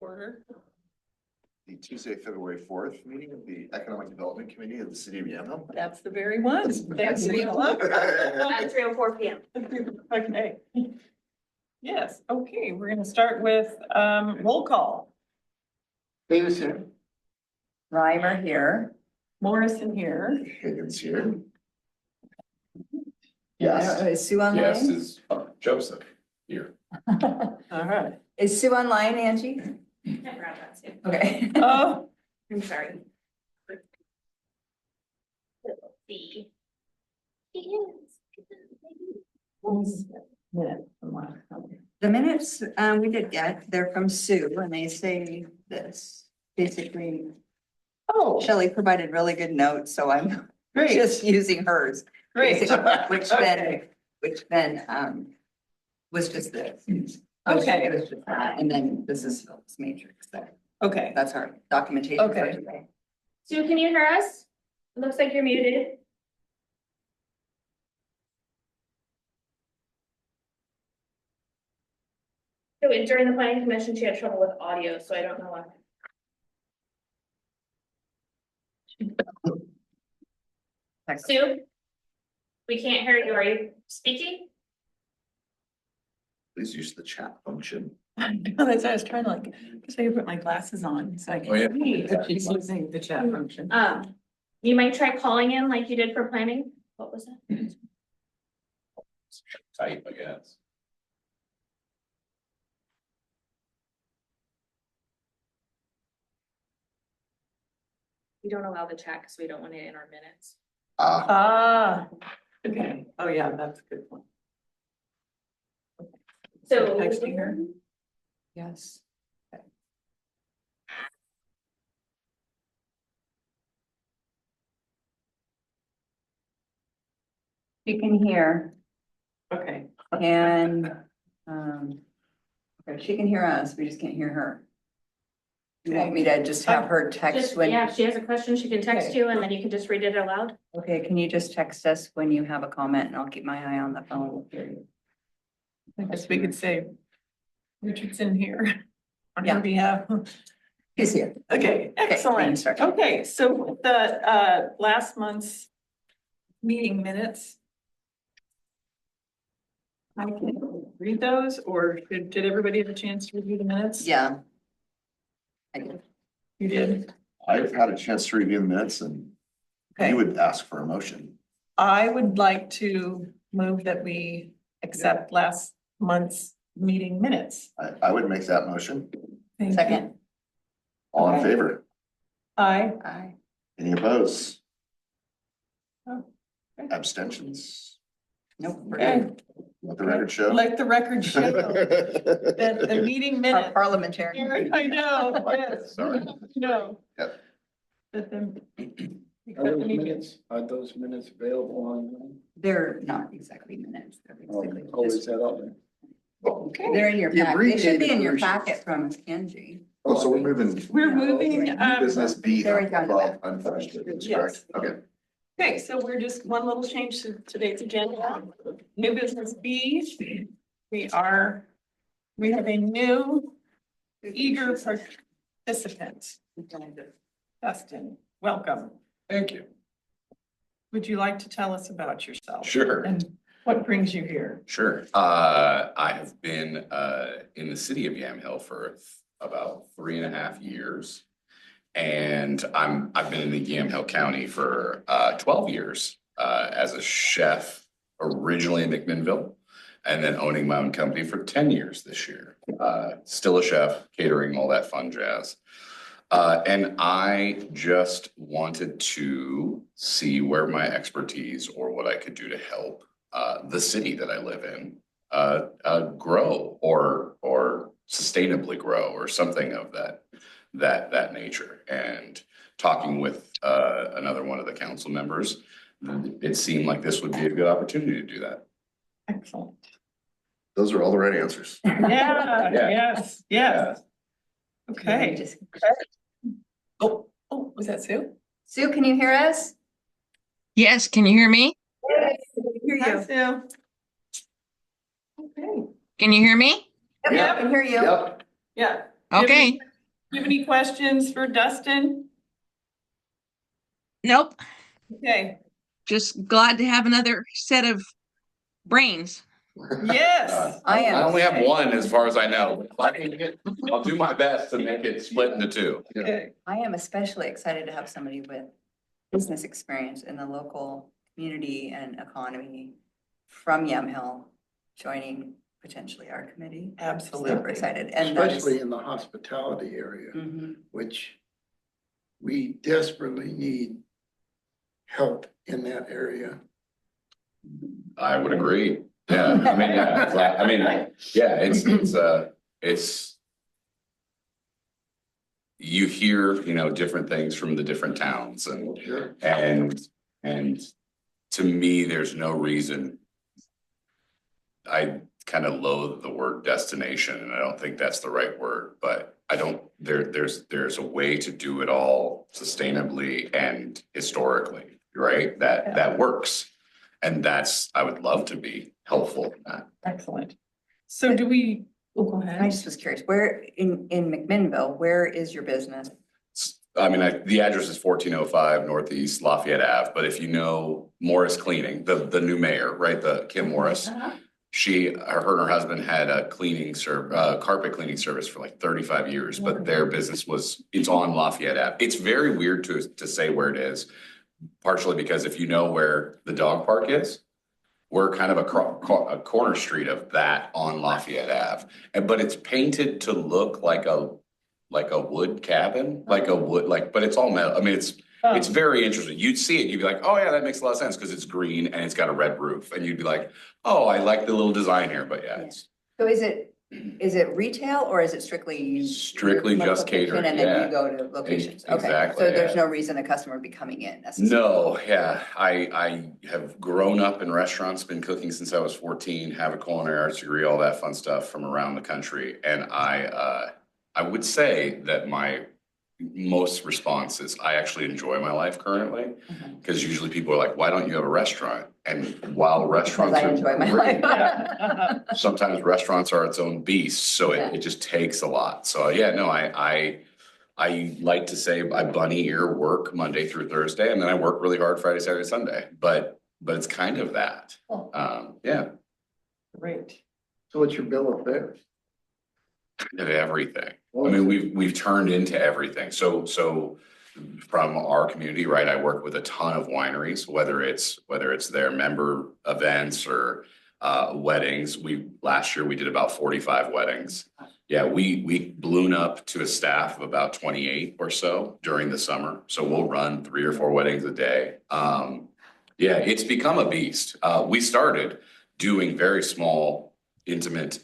Order. The Tuesday, February 4th meeting of the Economic Development Committee of the City of Yamhill. That's the very one. Thanks. At 3:04 p.m. Okay. Yes, okay, we're gonna start with roll call. Davis here. Reimer here. Morrison here. Higgins here. Is Sue online? Yes, is Joseph here. All right. Is Sue online, Angie? Can't grab that, Sue. Okay. Oh, I'm sorry. Let's see. She is. The minutes we did get, they're from Sue and they say this. Basically, oh, Shelley provided really good notes, so I'm great, just using hers. great. Which then was just this. Okay. It was just that, and then this is Phil's matrix there. Okay, That's our documentation. for Okay. today. Sue, can you hear us? It looks like you're muted. So during the planning commission, she had trouble with audio, so I don't know why. Sue? We can't hear you. Are you speaking? Please use the chat function. that's what I was trying to because I put my glasses on, so I can Oh, yeah. see if she's using the chat function. You might try calling in like you did for planning. What was that? Type, I guess. We don't allow the chat because we don't want it in our minutes. Ah, okay, oh yeah, that's a good one. So Texting her? Yes. You can hear Okay, and, okay, she can hear us, we just can't hear her. You want me to just have her text Just, when? yeah, if she has a question, she can text Okay. you and then you can just read it aloud. Okay, can you just text us when you have a comment and I'll keep my eye on the phone. I guess we could say Richardson here on Yeah. your behalf. He's here. Okay, excellent. start. Okay, so with the last month's meeting minutes. I can read those, or did everybody have a chance to review the minutes? Yeah. I did. You did? I've had a chance to review the minutes and Okay, you would ask for a motion. I would like to move that we accept last month's meeting minutes. I would make that motion. Thank you. Second. All in Okay. favor? Aye. Aye. Any opposed? Oh, okay. Abstentions? Nope. we're Okay, good. Let the record show. let the record show that the meeting Our minutes. parliamentarian. I know, yes. Sorry. No. Yep. That them. Are those minutes available online? They're not exactly minutes. They're basically Oh, is just- that up there? Okay, They're in your The packet. They should be in your abbreviated packet from Angie. Oh, so we're moving we're moving. new business B There we go. above unfinished business, correct? Yes. Okay. Okay, so we're just one little change to today's agenda. New business B. We have a new eager participant. Dustin, welcome. Thank you. Would you like to tell us about yourself? Sure. And what brings you here? Sure. I have been in the city of Yamhill for about 3.5 years. And I've been in the Yamhill County for 12 years as a chef, originally in McMinnville, and then owning my own company for 10 years this year. Still a chef, catering, all that fun jazz. And I just wanted to see where my expertise or what I could do to help the city that I live in grow or sustainably grow or something of that nature. And talking with another one of the council members, it seemed like this would be a good opportunity to do that. Excellent. Those are all the right answers. Yeah, Yeah. yes, yes. Okay. Just- Oh, was that Sue? Sue, can you hear us? Yes, can you hear me? Hear Hi, you. Sue. Okay, Can you hear me? Yep, I can hear you. Yep. yeah. Okay. you have any questions for Dustin? Nope, Okay, just glad to have another set of brains. yes. I am. I only have one as far as I know. I'll do my best to make it split into two. Okay. I am especially excited to have somebody with business experience in the local community and economy from Yamhill joining potentially our committee. Super Absolutely. excited. And that is- Especially in the hospitality area, Mhm. which we desperately need help in that area. I would agree. Yeah, I mean, yeah, it's like- I mean, yeah, it's. You hear, different things from the different towns Sure. and to me, there's no reason. I kind of loathe the word destination, and I don't think that's the right word, but there's a way to do it all sustainably and historically, right? That works. And I would love to be helpful in that. Excellent. So do we, go I ahead. just was curious, where in McMinnville, where is your business? I mean, the address is 1405 Northeast Lafayette Ave, but if you know Morris Cleaning, the new mayor, right, the Kim Morris, her and her husband had a carpet cleaning service for like 35 years, but their business it's on Lafayette Ave. It's very weird to say where it is, partially because if you know where the dog park is, we're kind of a corner street of that on Lafayette Ave, but it's painted to look like a wood cabin, but it's all metal. I mean, it's very interesting. You'd see it, you'd be like, oh yeah, that makes a lot of sense because it's green and it's got a red roof, and you'd be like, oh, I like the little design here, but yeah, it's So is it retail or is it strictly? strictly just catering. And then Yeah. you go to locations? Okay, Exactly, so there's yeah. no reason a customer would be coming in necessarily? No, yeah, I have grown up in restaurants, been cooking since I was 14, have a culinary arts degree, all that fun stuff from around the country, and I would say that my most response is I actually enjoy my life currently, because usually people are like, why don't you have a restaurant? And while restaurants Because I enjoy my great, life. sometimes restaurants are its own beast, so Yeah. it just takes a lot. So yeah, no, I like to say I bunny ear work Monday through Thursday, and then I work really hard Friday, Saturday, Sunday. But it's kind of that. Cool. Yeah, Great. So what's your bill of fare? kind of everything. I mean, we've turned into everything. So from our community, right? I work with a ton of wineries, whether it's their member events or weddings. Last year we did about 45 weddings. Yeah, we balloon up to a staff of about 28 or so during the summer. So we'll run 3 or 4 weddings a day. Yeah, it's become a beast. We started doing very small, intimate,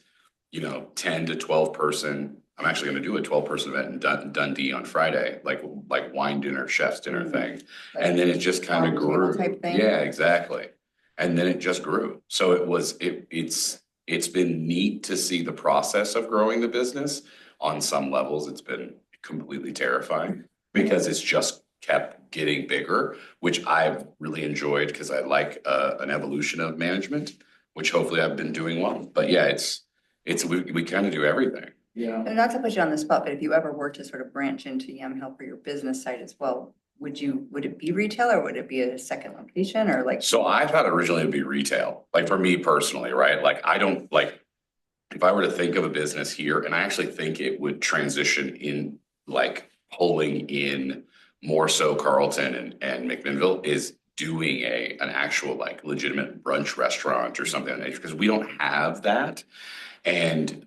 10 to 12 person. I'm actually going to do a 12-person event in Dundee on Friday, like wine dinner, chef's dinner thing. And then it just kind of Farm table grew. type thing? Yeah, exactly. And then it just grew. So it's been neat to see the process of growing the business. On some levels, it's been completely terrifying because it's just kept getting bigger, which I've really enjoyed because I like an evolution of management, which hopefully I've been doing well. But yeah, we kind of do everything. Yeah. And not to put you on the spot, but if you ever were to sort of branch into Yamhill for your business side as well, would it be retail or would it be a second location or like? So I thought originally it'd be retail, like for me personally, right? Like I don't like, if I were to think of a business here, and I actually think it would transition in like pulling in more so Carlton and McMinnville is doing an actual like legitimate brunch restaurant or something like that, because we don't have that. And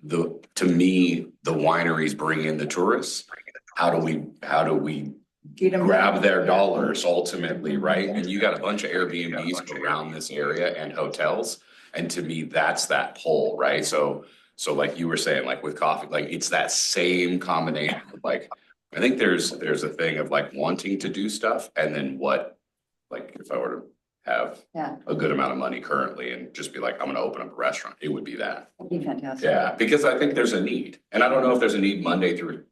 to me, the wineries bring in the tourists. How do we Feed 'em grab back. their dollars ultimately, right? And you got a bunch of Airbnbs around this area and hotels. And to me, that's that pull, right? So like you were saying, like with coffee, like it's that same combination. Like I think there's a thing of like wanting to do stuff and then like if I were to have Yeah, a good amount of money currently and just be like, I'm gonna open up a restaurant, it would be that. that'd be fantastic. Yeah, because I think there's a need. And I don't know if there's a need Monday through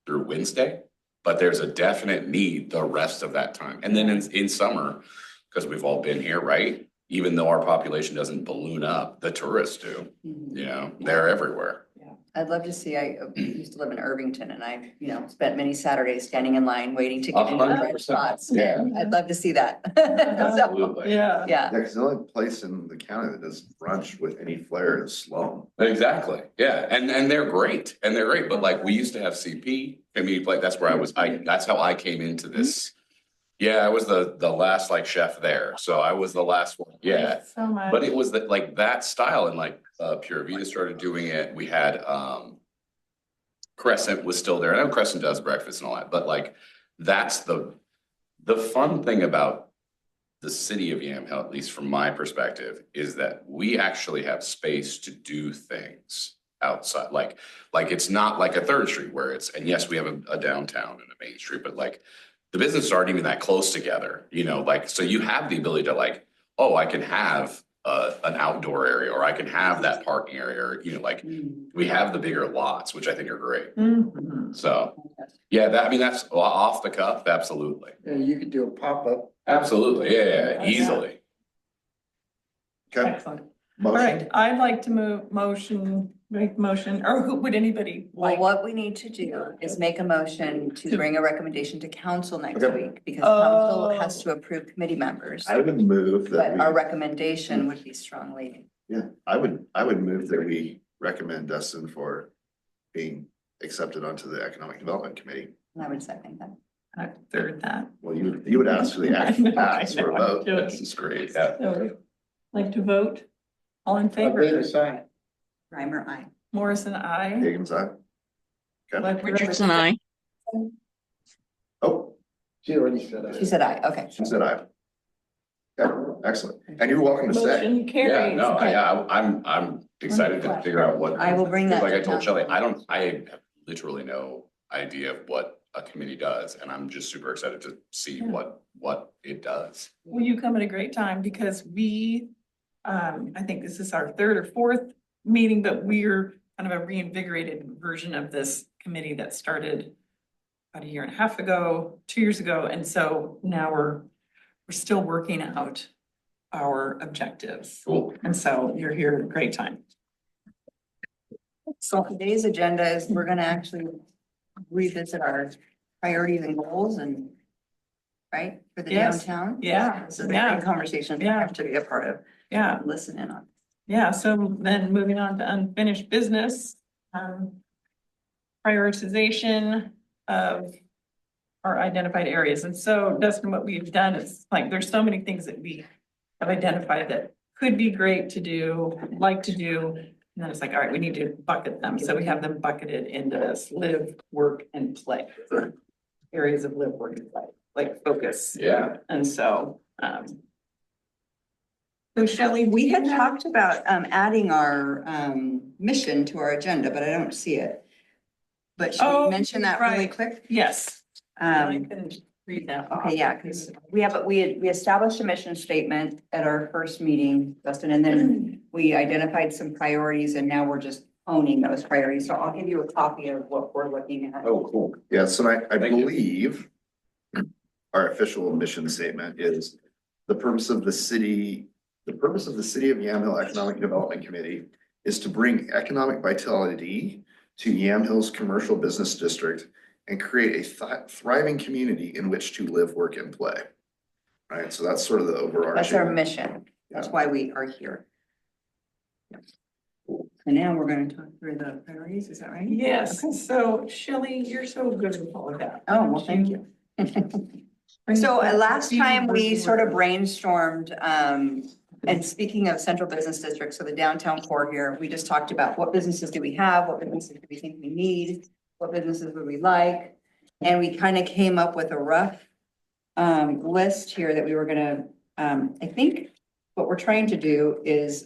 Wednesday, but there's a definite need the rest of that time. And then in summer, because we've all been here, right? Even though our population doesn't balloon up, the tourists do, Mhm. they're everywhere. I'd love to see, I used to live in Irvington and I, spent many Saturdays standing in line waiting to get into the right 100%. spots. Yeah. I'd love to see that. So, Absolutely. Yeah. yeah, Yeah, because the only place in the county that does brunch with any flair is Sloan. Exactly, yeah, and they're great, but like, we used to have CP, I mean, like, that's where that's how I came into this. Yeah, I was the last like chef there, so I was the last one, yeah, So much. but it was that, like, that style, and like, Pura Vida started doing it, we had, Crescent was still there, I know Crescent does breakfast and all that, but like, that's the fun thing about the city of Yamhill, at least from my perspective, is that we actually have space to do things outside, like it's not like a Third Street where it's, and yes, we have a downtown and a Main Street, but like the businesses aren't even that close together, like, so you have the ability to like, oh, I can have an outdoor area, or I can have that parking area, or, like, we have the bigger lots, which I think are great. Mhm. So, yeah, that's off the cuff, absolutely. And you could do a pop-up. Absolutely, yeah, easily. Okay, Excellent. All right, motion, I'd like to make motion, or who would anybody well, like? what we need to do is make a motion to To- bring a recommendation to council next Okay. week, because council Oh. has to approve committee members. I would move that But our we, recommendation would be strongly, yeah, I would move that we recommend Dustin for being accepted onto the Economic Development Committee. and I would second that. I third that. Well, you would ask for the I know, ask for a I'm vote. joking. This is great, yeah. So, like to vote? All in favor? Davis, aye. Reimer, aye. Morrison, aye. Higgins, aye. Okay, Richardson, I. oh, She already said aye. She said aye, okay. she said aye. Okay, excellent. And you're welcome to stay. Motion Yeah, carries. no, I'm excited to figure out what. I will bring that Like I to told council. Shelley, I have literally no idea of what a committee does, and I'm just super excited to see Yeah. what it does. Well, you come at a great time because we, I think this is our third or fourth meeting, but we're kind of a reinvigorated version of this committee that started about a year and a half ago, 2 years ago. And so now we're still working out our objectives. Cool. And so you're here at a great time. So today's agenda is we're gonna actually revisit our priorities and goals and, right, for the Yes. downtown? Yeah, This is a yeah. great conversation we Yeah. have to be a part of, Yeah, listen in on. yeah. So then moving on to unfinished business, prioritization of our identified areas. And so Dustin, what we've done is like, there's so many things that we have identified that could be great to do, like to do. And then it's like, all right, we need to bucket them. So we have them bucketed into this live, work, and play. Areas of live, work, and play, like focus. Yeah. And so, so Shelley, We had talked about adding our mission to our agenda, but I don't see it. But should Oh, we mention that really right. quick? Yes. I Um, can read that. okay, yeah, because we established a mission statement at our first meeting, Dustin, and then we identified some priorities and now we're just owning those priorities. So I'll give you a copy of what we're looking at. Oh, cool. Yeah, so I Thank you. believe our official mission statement is the purpose of the city of Yamhill Economic Development Committee is to bring economic vitality to Yamhill's commercial business district and create a thriving community in which to live, work, and play. Right, so that's sort of the overarching. That's our mission. That's why we are here. And now we're gonna talk through the priorities, is that right? Yes, Okay. so Shelley, you're so good with all of that. Oh, well, thank you. So last time we sort of brainstormed, and speaking of central business districts, so the downtown core here, we just talked about what businesses do we have, what businesses do we think we need, what businesses would we like? And we kind of came up with a rough list here that we were gonna, I think what we're trying to do is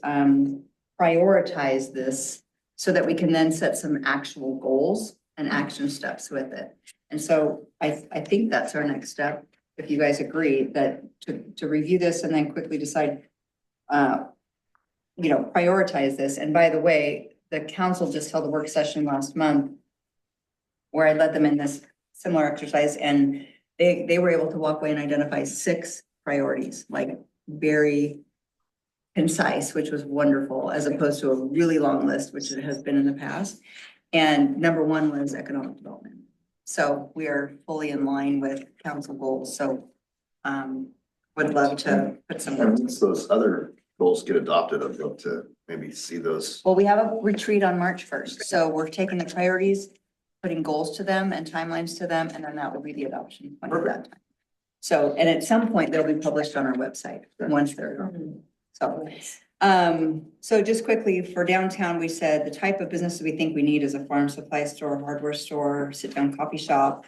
prioritize this so that we can then set some actual goals and action steps with it. And so I think that's our next step, if you guys agree, that to review this and then quickly decide, prioritize this. And by the way, the council just held a work session last month where I led them in this similar exercise, and they were able to walk away and identify 6 priorities, like very concise, which was wonderful, as opposed to a really long list, which it has been in the past. And number one was economic development. So we are fully in line with council goals, so would love to put some. And once those other goals get adopted, I'd love to maybe see those. Well, we have a retreat on March 1st, so we're taking the priorities, putting goals to them and timelines to them, and then that will be the adoption point at that time. So, and at some point, they'll be published on our website once they're, so just quickly for downtown, we said the type of businesses we think we need is a farm supply store, hardware store, sit-down coffee shop,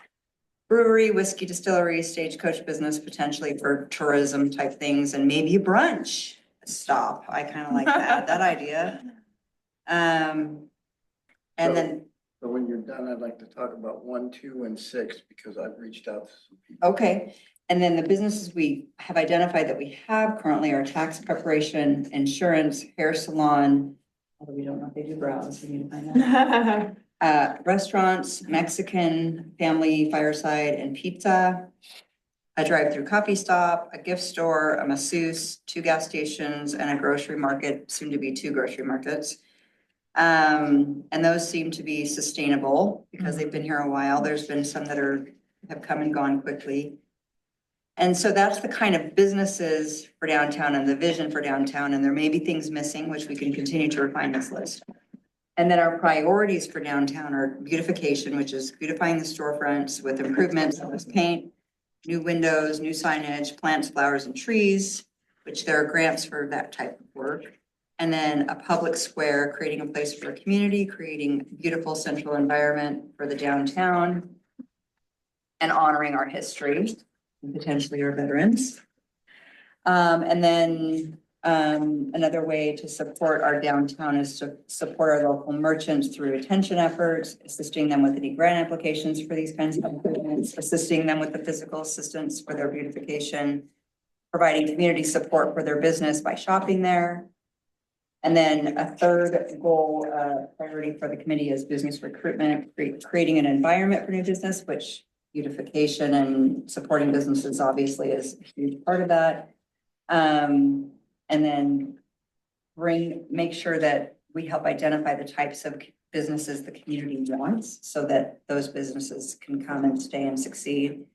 brewery, whiskey distillery, stagecoach business, potentially for tourism type things, and maybe a brunch stop. I kind of like that idea. And then, So when you're done, I'd like to talk about 1, 2, and 6, because I've reached out to some people. okay, and then the businesses we have identified that we have currently are tax preparation, insurance, hair salon. Although we don't know if they do brows, we need to find out. Restaurants, Mexican, family, fireside, and pizza. A drive-through coffee stop, a gift store, a masseuse, 2 gas stations, and a grocery market, soon to be 2 grocery markets. And those seem to be sustainable because they've been here a while. There's been some that have come and gone quickly. And so that's the kind of businesses for downtown and the vision for downtown. And there may be things missing, which we can continue to refine this list. And then our priorities for downtown are beautification, which is beautifying the storefronts with improvements with paint, new windows, new signage, plants, flowers, and trees, which there are grants for that type of work. And then a public square, creating a place for a community, creating a beautiful central environment for the downtown, and honoring our history and potentially our veterans. And then another way to support our downtown is to support our local merchants through retention efforts, assisting them with any grant applications for these kinds of improvements, assisting them with the physical assistance for their beautification, providing community support for their business by shopping there. And then a third goal, priority for the committee is business recruitment, creating an environment for new business, which beautification and supporting businesses obviously is a huge part of that. And then make sure that we help identify the types of businesses the community wants so that those businesses can come and stay and succeed.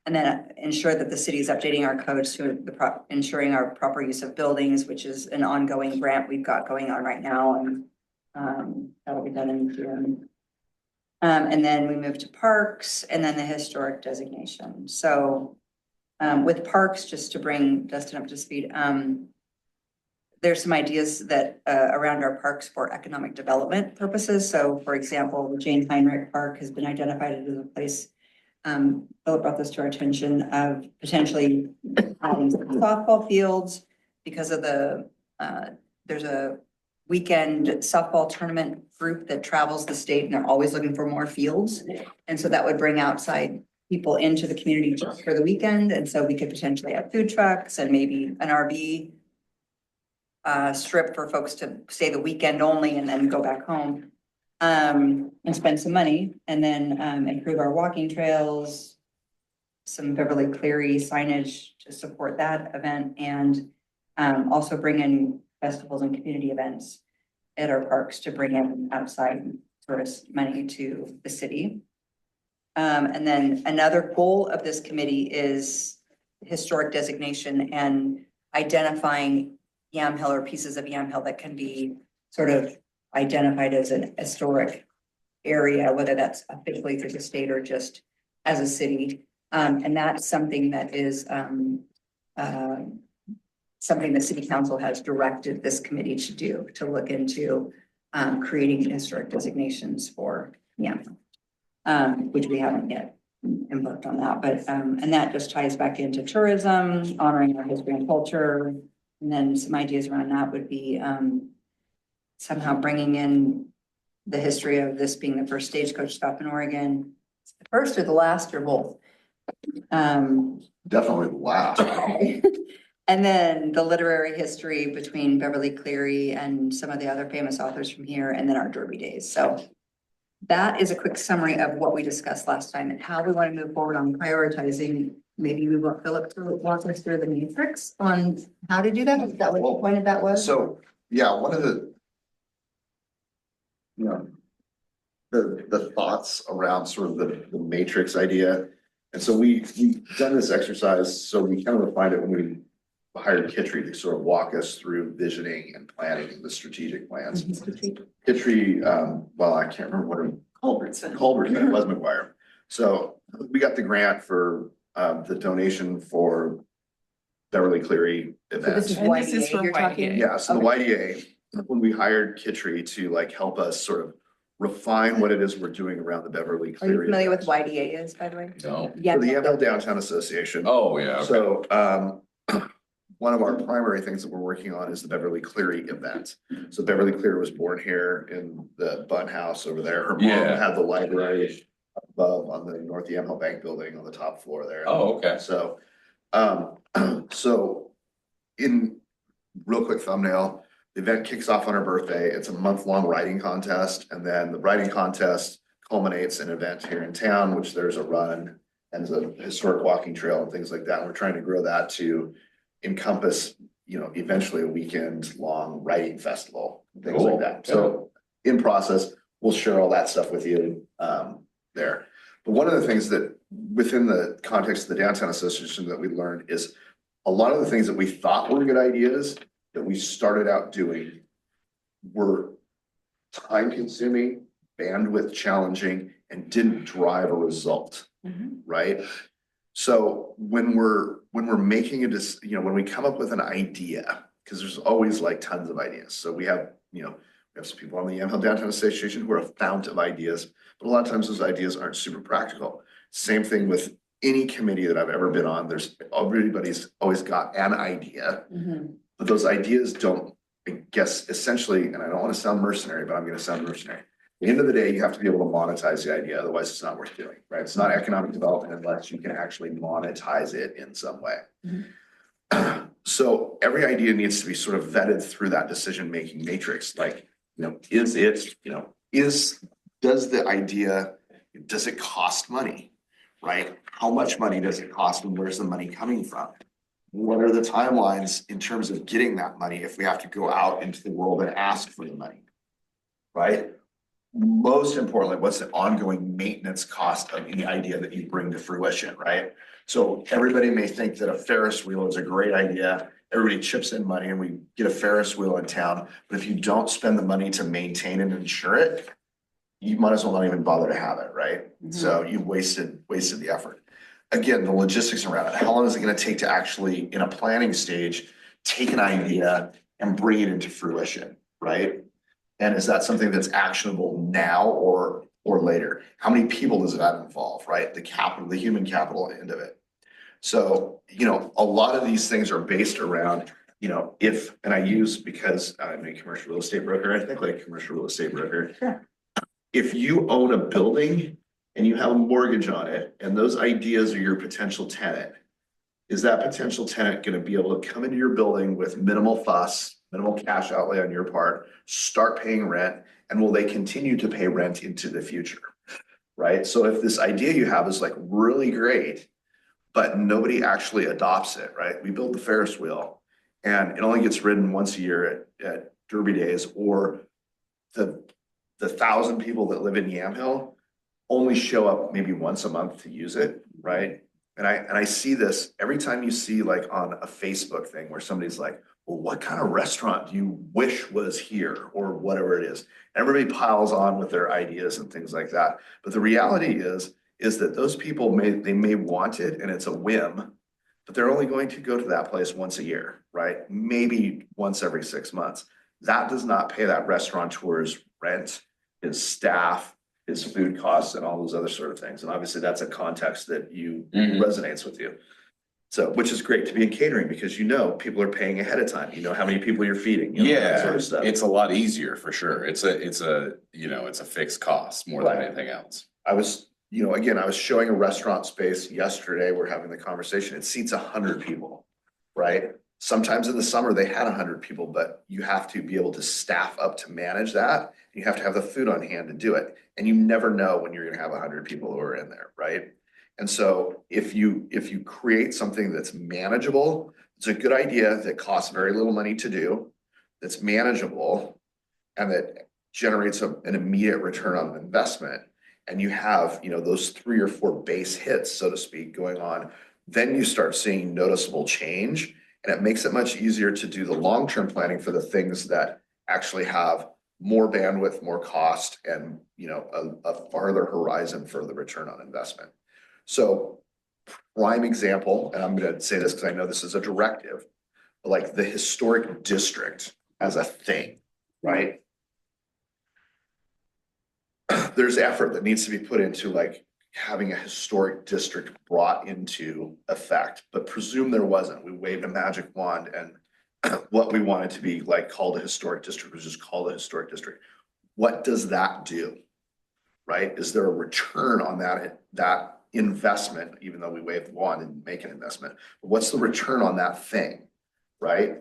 And then ensure that the city is updating our codes to ensuring our proper use of buildings, which is an ongoing grant we've got going on right now. And that'll be done in June. And then we move to parks and then the historic designation. So with parks, just to bring Dustin up to speed, there's some ideas that around our parks for economic development purposes. So for example, the Jane Heinrich Park has been identified as a place. Philip brought this to our attention of potentially softball fields because of there's a weekend softball tournament group that travels the state and they're always looking for more fields. And so that would bring outside people into the community just for the weekend. And so we could potentially have food trucks and maybe an RV strip for folks to stay the weekend only and then go back home. And spend some money and then improve our walking trails, some Beverly Cleary signage to support that event, and also bring in festivals and community events at our parks to bring in outside tourist money to the city. And then another goal of this committee is historic designation and identifying Yamhill or pieces of Yamhill that can be sort of identified as an historic area, whether that's officially through the state or just as a city. And that's something that is something the city council has directed this committee to do, to look into creating historic designations for Yamhill, which we haven't yet embarked on that. But and that just ties back into tourism, honoring our history and culture. And then some ideas around that would be somehow bringing in the history of this being the first stagecoach stop in Oregon. The first or the last or both? Definitely the last. And then the literary history between Beverly Cleary and some of the other famous authors from here, and then our Derby days. So that is a quick summary of what we discussed last time and how we want to move forward on prioritizing. Maybe we want Philip to walk us through the matrix on how to do that. Is that what the point of that was? So, yeah, one of the, the thoughts around sort of the matrix idea. And so we've done this exercise, so we kind of refined it when we hired Kitry to sort of walk us through visioning and planning the strategic plans. Kitry, well, I can't remember what her Culbertson. Culbertson, it was McGuire. So we got the grant for the donation for Beverly Cleary So event. this is And this is YDA for you're talking? YDA. Yeah, so the Okay. YDA, when we hired Kitry to like help us sort of refine what it is we're doing around the Beverly Are you Cleary. familiar with event. YDA is, by the way? No. Yeah. For the Yamhill Downtown Association. Oh, yeah, okay. So, one of our primary things that we're working on is the Beverly Cleary event. So Beverly Cleary was born here in the Bun House over there. Her mom Yeah. had the library above on the North Yamhill Bank building on the top floor there. Oh, okay. So, so in real quick thumbnail, the event kicks off on her birthday. It's a month-long writing contest, and then the writing contest culminates in an event here in town, which there's a run and there's a historic walking trail and things like that. And we're trying to grow that to encompass, you know, eventually a weekend-long writing festival, things Cool. like that. So in process, we'll share all that stuff with you there. But one of the things that within the context of the Downtown Association that we learned is a lot of the things that we thought were good ideas that we started out doing were time consuming, bandwidth challenging, and didn't drive a result, right? So when we're making when we come up with an idea, because there's always like tons of ideas. So we have some people on the Yamhill Downtown Association who are a fount of ideas, but a lot of times those ideas aren't super practical. Same thing with any committee that I've ever been on. Everybody's always got an idea, but those ideas don't, I guess, essentially, and I don't want to sound mercenary, but I'm going to sound mercenary. At the end of the day, you have to be able to monetize the idea. Otherwise, it's not worth doing, right? It's not economic development unless you can actually monetize it in some way. So every idea needs to be sort of vetted through that decision-making matrix. Like, does the idea, does it cost money, right? How much money does it cost and where's the money coming from? What are the timelines in terms of getting that money if we have to go out into the world and ask for the money, right? Most importantly, what's the ongoing maintenance cost of any idea that you bring to fruition, right? So everybody may think that a Ferris wheel is a great idea. Everybody chips in money and we get a Ferris wheel in town. But if you don't spend the money to maintain and insure it, you might as well not even bother to have it, right? So you wasted the effort. Again, the logistics around it. How long is it going to take to actually, in a planning stage, take an idea and bring it into fruition, right? And is that something that's actionable now or later? How many people does that involve, right? The human capital end of it. So, a lot of these things are based around, and I use, because I'm a commercial real estate broker, I think like a commercial real estate broker. Sure. If you own a building and you have a mortgage on it, and those ideas are your potential tenant, is that potential tenant going to be able to come into your building with minimal fuss, minimal cash outlay on your part, start paying rent, and will they continue to pay rent into the future, right? So if this idea you have is like really great, but nobody actually adopts it, right? We build the Ferris wheel and it only gets ridden once a year at Derby Days, or the 1,000 people that live in Yamhill only show up maybe once a month to use it, right? And I see this every time you see like on a Facebook thing where somebody's like, well, what kind of restaurant do you wish was here, or whatever it is? Everybody piles on with their ideas and things like that. But the reality is that those people may want it and it's a whim, but they're only going to go to that place once a year, right? Maybe once every 6 months. That does not pay that restaurateur's rent, his staff, his food costs, and all those other sort of things. And obviously that's a context that resonates with you. So, which is great to be in catering because people are paying ahead of time. You know how many people you're feeding. That sort of stuff. It's a lot easier for sure. It's a fixed cost more than anything else. I was showing a restaurant space yesterday. We're having the conversation. It seats 100 people, right? Sometimes in the summer they had 100 people, but you have to be able to staff up to manage that. You have to have the food on hand to do it. And you never know when you're going to have 100 people who are in there, right? And so if you create something that's manageable, it's a good idea that costs very little money to do, that's manageable, and that generates an immediate return on investment, and you have, you know, those 3 or 4 base hits, so to speak, going on, then you start seeing noticeable change. And it makes it much easier to do the long-term planning for the things that actually have more bandwidth, more cost, and, you know, a farther horizon for the return on investment. So prime example, and I'm gonna say this because I know this is a directive, but like the historic district as a thing, right? There's effort that needs to be put into like having a historic district brought into effect, but presume there wasn't. We waved a magic wand and what we wanted to be like called a historic district was just called a historic district. What does that do? Right? Is there a return on that investment, even though we waved the wand and make an investment? What's the return on that thing? Right?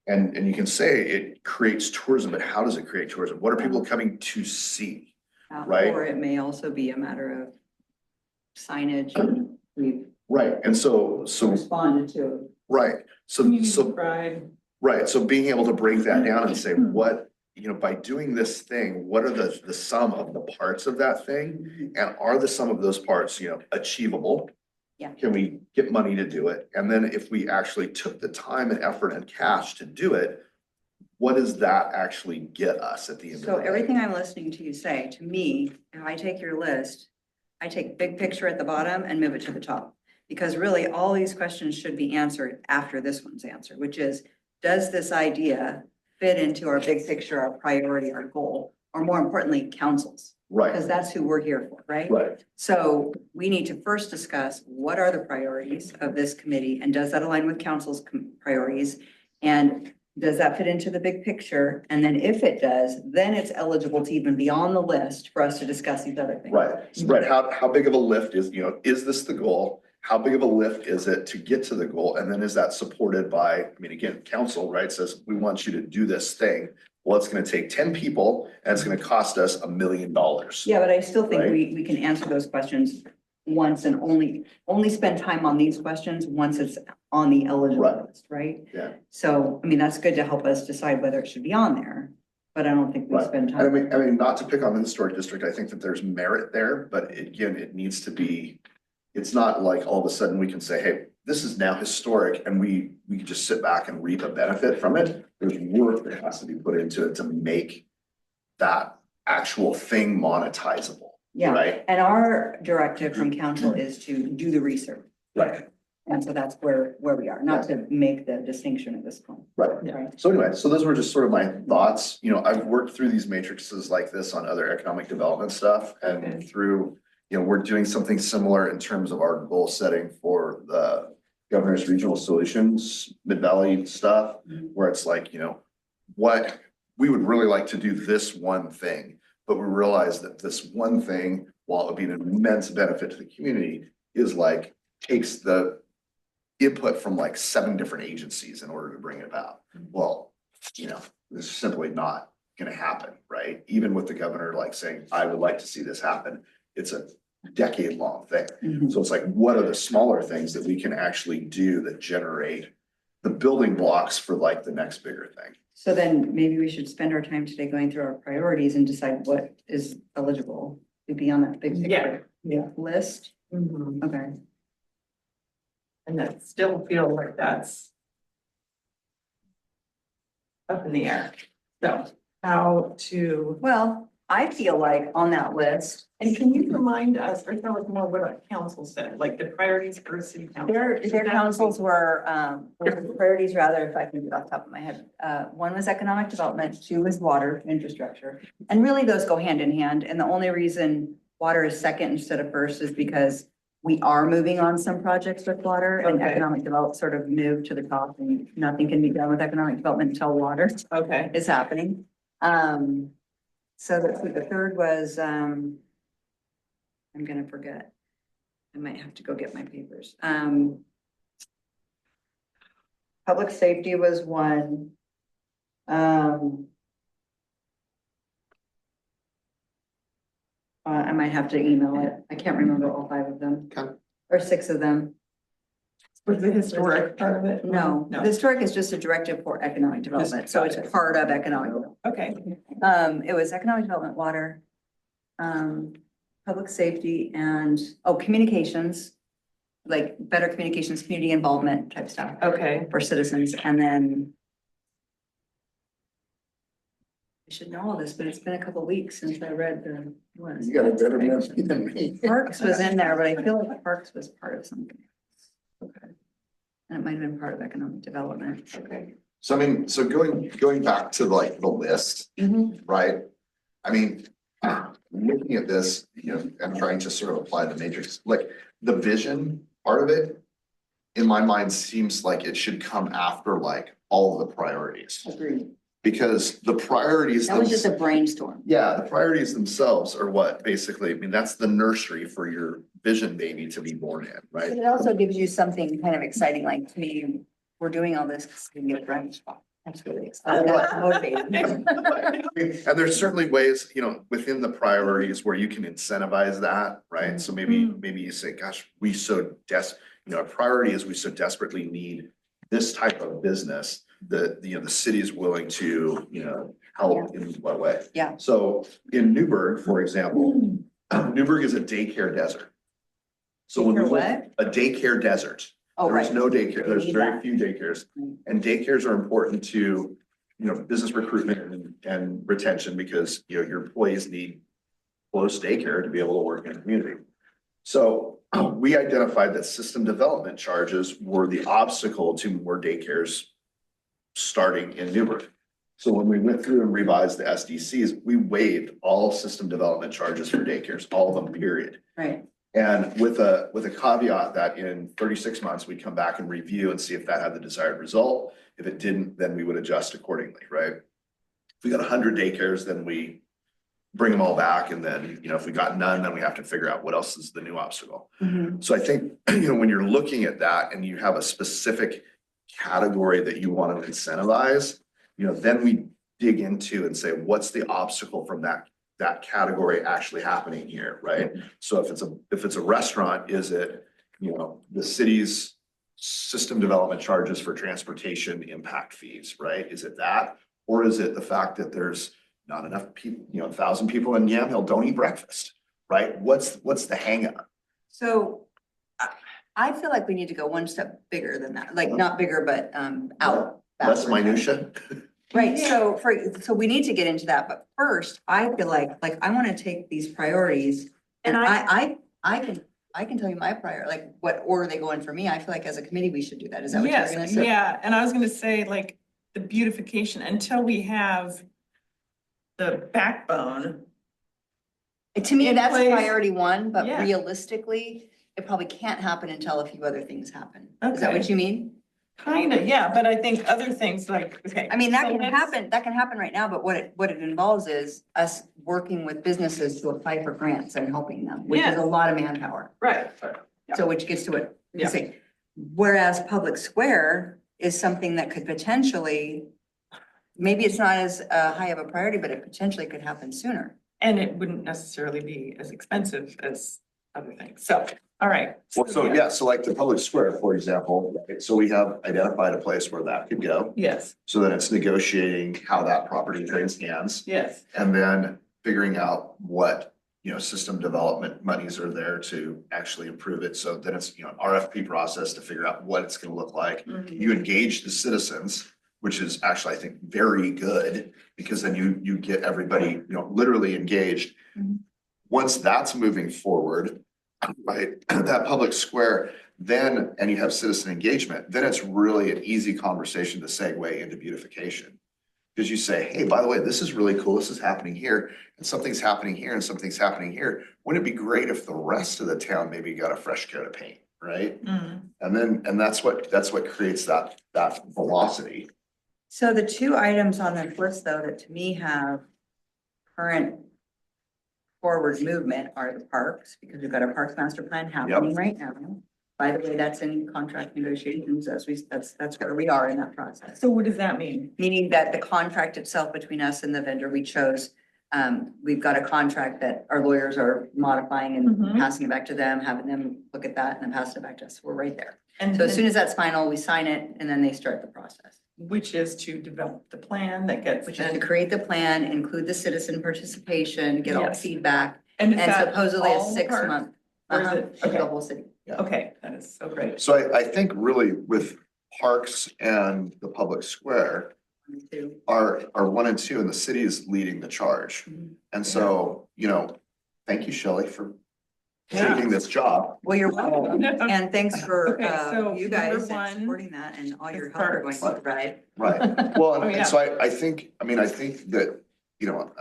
And you can say it creates tourism, but how does it create tourism? What are people coming to see? Right. Or it may also be a matter of signage. We've Right, and so, responded to. right, so, right, so being able to break that down and say, what, you know, by doing this thing, what are the sum of the parts of that thing? And are the sum of those parts, you know, achievable? Yeah. Can we get money to do it? And then if we actually took the time and effort and cash to do it, what does that actually get us at the end of the So day? everything I'm listening to you say, to me, if I take your list, I take big picture at the bottom and move it to the top. Because really, all these questions should be answered after this one's answered, which is, does this idea fit into our big picture, our priority, our goal, or more importantly, councils? Right, Because that's who we're here for, right? right, So we need to first discuss what are the priorities of this committee and does that align with council's priorities? And does that fit into the big picture? And then if it does, then it's eligible to even be on the list for us to discuss these other things. right. How big of a lift is, you know, is this the goal? How big of a lift is it to get to the goal? And then is that supported by, I mean, again, council, right, says, we want you to do this thing. Well, it's gonna take 10 people and it's gonna cost us $1 million. Yeah, but I still think Right. we can answer those questions once and only spend time on these questions once it's on the eligible Right. list, right? Yeah. So, I mean, that's good to help us decide whether it should be on there, but I don't think we Right. spend I time. mean, not to pick on the historic district, I think that there's merit there, but again, it needs to be, it's not like all of a sudden we can say, hey, this is now historic and we can just sit back and reap a benefit from it. There's work that has to be put into it to make that actual thing monetizable. Yeah, Right. and our directive from council is to do the research. Right. And so that's where we are, not to make the distinction at this point. Right. Right. So anyway, so those were just sort of my thoughts. You know, I've worked through these matrices like this on other economic development stuff and through, you know, we're doing something similar in terms of our goal setting for the Governor's Regional Solutions, Mid-Valley stuff, where it's like, you know, what we would really like to do this one thing, but we realize that this one thing, while it would be an immense benefit to the community, is like takes the input from like 7 different agencies in order to bring it about. Well, you know, this is simply not gonna happen, right? Even with the governor like saying, I would like to see this happen, it's a decade-long thing. Mhm. So it's like, what are the smaller things that we can actually do that generate the building blocks for like the next bigger thing? So then maybe we should spend our time today going through our priorities and decide what is eligible to be on that big picture list. Okay. And that still feel like that's up in the air. So how to, Well, I feel like on that list, and can you remind us, or tell us more what our council said, like the priorities for city council? their councils were, priorities rather, if I can do it off the top of my head. One was economic development, 2 was water infrastructure. And really those go hand in hand. And the only reason water is second instead of first is because we are moving on some projects with water and Okay. economic development sort of moved to the top and nothing can be done with economic development until water Okay. is happening. So the third was, I'm gonna forget. I might have to go get my papers. Public safety was 1. I might have to email it. I can't remember all 5 of them. Okay. Or 6 of them. Was the historic part of it? No, No, historic is just a directive for economic development, so it's part of economic. development. okay, It was economic development, water, public safety and, communications. Like better communications, community involvement type stuff okay. for citizens, and then. I should know all this, but it's been a couple of weeks since I read the list. You got a better memory than me. Parks was in there, but I feel like Parks was part of something. Okay. And it might have been part of economic development. Okay. So I mean, so going back to like the list, right? I mean, looking at this, you know, and trying to sort of apply the matrix, like the vision part of it. In my mind, seems like it should come after like all of the priorities, Agreed. because the priorities. That was just a brainstorm. Yeah, the priorities themselves are what basically, I mean, that's the nursery for your vision baby to be born in, right? But it also gives you something kind of exciting, like to me, we're doing all this because we can get a brand spot. That's really exciting. That's motivating. And there's certainly ways, you know, within the priorities where you can incentivize that, right? So maybe you say, gosh, our priority is we so desperately need this type of business that, you know, the city is willing to, you know, help in what way? Yeah. So in Newburgh, for example, Newburgh is a daycare desert. So when we Daycare look, what? a daycare desert. Oh, There's right. no daycare, there's need very that. few daycares, Right. and daycares are important to, you know, business recruitment and retention, because, you know, your employees need close daycare to be able to work in the community. So we identified that system development charges were the obstacle to more daycares starting in Newburgh. So when we went through and revised the SDCs, we waived all system development charges for daycares, all of them, period. Right. And with a caveat that in 36 months, we'd come back and review and see if that had the desired result. If it didn't, then we would adjust accordingly, right? If we got 100 daycares, then we bring them all back. And then, you know, if we got none, then we have to figure out what else is the new obstacle. Mhm. So I think, you know, when you're looking at that and you have a specific category that you want to incentivize, you know, then we dig into and say, what's the obstacle from that category actually happening here, right? So if it's a restaurant, is it, you know, the city's system development charges for transportation impact fees, right? Is it that? Or is it the fact that there's not enough people, you know, 1,000 people in Yamhill don't eat breakfast, right? What's the hang up? So I feel like we need to go one step bigger than that, like not bigger, but out. Less backwards. minutia? Right, so we need to get into that, but first, I feel like I want to take these priorities. And And I can tell you my like what order they go in for me. I feel like as a committee, we should do that. Is that what you're gonna Yes, say? yeah, and I was gonna say, like, the beautification, until we have the backbone. To me, In that's place. priority one, but Yeah. realistically, it probably can't happen until a few other things happen. Is that Okay. what you mean? Kinda, yeah, but I think other things like, okay. I mean, that so can let's- happen right now, but what it involves is us working with businesses to apply for grants and helping them, which is Yeah. a lot of manpower. Right, So which gets to what Yeah. you're saying. Whereas public square is something that could potentially, maybe it's not as high of a priority, but it potentially could happen sooner. and it wouldn't necessarily be as expensive as other things, so, all right. Well, so yeah, so like the public square, for example, right? So we have identified a place where that could go. Yes, So then it's negotiating how that property trades hands, yes, and then figuring out what, you know, system development monies are there to actually improve it. So then it's, you know, an RFP process to figure out what it's gonna look like. Mhm. You engage the citizens, which is actually, I think, very good, because then you get everybody, you know, literally engaged. Mhm. Once that's moving forward, right, that public square, then, and you have citizen engagement, then it's really an easy conversation to segue into beautification. Because you say, hey, by the way, this is really cool, this is happening here, and something's happening here, and something's happening here. Wouldn't it be great if the rest of the town maybe got a fresh coat of paint, right? Mhm. And that's what creates that velocity. So the two items on this list, though, that to me have current forward movement are the parks, because we've got a parks master plan happening right now. By the way, that's in contract negotiations that's where we are in that process. So what does that mean? Meaning that the contract itself between us and the vendor we chose We've got a contract that our lawyers are modifying and Mhm. passing it back to them, having them look at that and then pass it back to us. We're right there. And So as soon as that's final, we sign it and then they start the process. which is to develop the plan that gets. Which is to create the plan, include the citizen participation, get all the Yes. feedback, And is and that supposedly a all the parks? 6-month. Or is it- The okay. whole city. Okay, that is so great. So I think really with parks and the public square are 1 and 2, and the city is leading the charge. Mhm. And so, thank you, Shelley, for Yeah. taking this job. Well, you're welcome. And thanks for, Okay, so you number guys one and supporting that and all your is help you're going parks. to provide. Right. Well, Oh, yeah. and so I think that,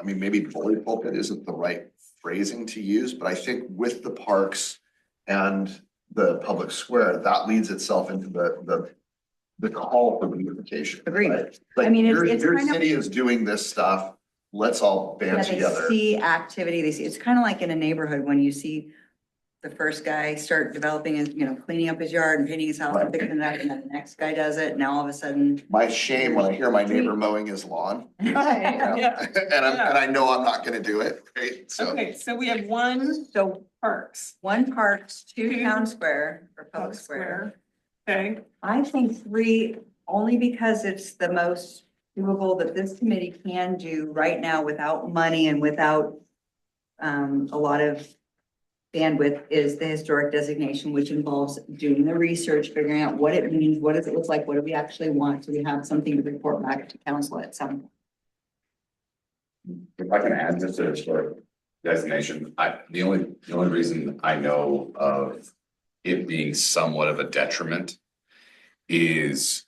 maybe bully pulpit isn't the right phrasing to use, but I think with the parks and the public square, that leads itself into the call for beautification. Agreed. right? I Like, mean, your it's kind of- city is doing this stuff, let's all Yeah, band they together. see activity, they see, it's kind of like in a neighborhood when you see the first guy start developing his, cleaning up his yard and painting his house and Right. fixing it up, and then the next guy does it, now all of a sudden. My shame when I hear my neighbor mowing his lawn. Right, yeah. And I know I'm not gonna do it, right? So, Okay, so we have one So parks. 1 parks, 2 Two town square or public Public square. Okay, I think 3, only because it's the most doable that this committee can do right now without money and without a lot of bandwidth, is the historic designation, which involves doing the research, figuring out what it means, what does it look like, what do we actually want, so we have something to report back to council at some point. If I can add just a historic designation, the only reason I know of it being somewhat of a detriment is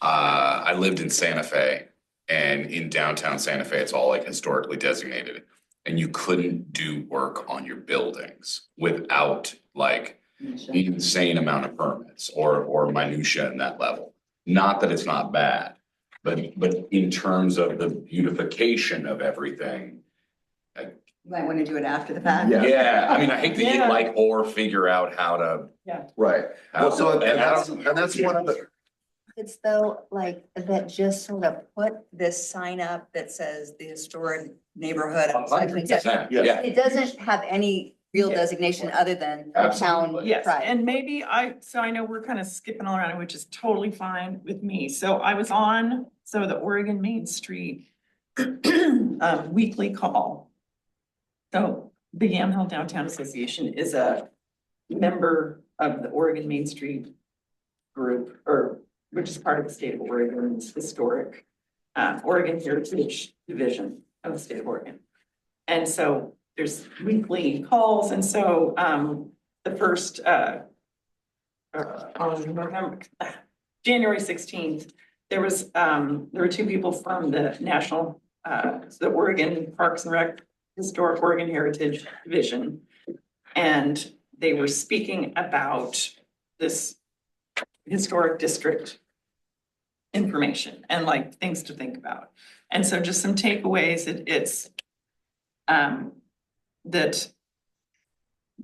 I lived in Santa Fe, and in downtown Santa Fe, it's all like historically designated. And you couldn't do work on your buildings without like insane amount of permits or minutia in that level. Not that it's not bad, but in terms of the beautification of everything. You might want to do it after the fact. Yeah. Yeah, I mean, I hate to Yeah. like or figure out how to. right. how Well, so, to- and that's one of the, It's though, like, that just sort of put this sign up that says the historic neighborhood. of such and such. 100%, Yeah. yeah. It doesn't have any real Yeah. designation other than the town. Absolutely. yes, pride. and maybe so I know we're kind of skipping all around, which is totally fine with me. So I was on, the Oregon Main Street weekly call. So the Yamhill Downtown Association is a member of the Oregon Main Street group, which is part of the state of Oregon's historic Oregon Heritage Division of the state of Oregon. And so there's weekly calls, and so the first on January 16th, there were 2 people from the national the Oregon Parks and Rec Historic Oregon Heritage Division. And they were speaking about this historic district information and like things to think about. And so just some takeaways, it's that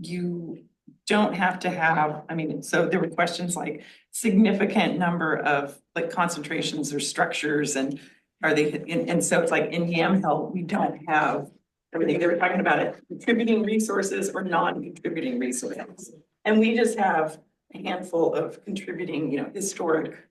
you don't have to have, so there were questions like significant number of like concentrations or structures, and are they, and so it's like in Yamhill, we don't have everything. They were talking about it, contributing resources or non-contributing resources. And we just have a handful of contributing, historic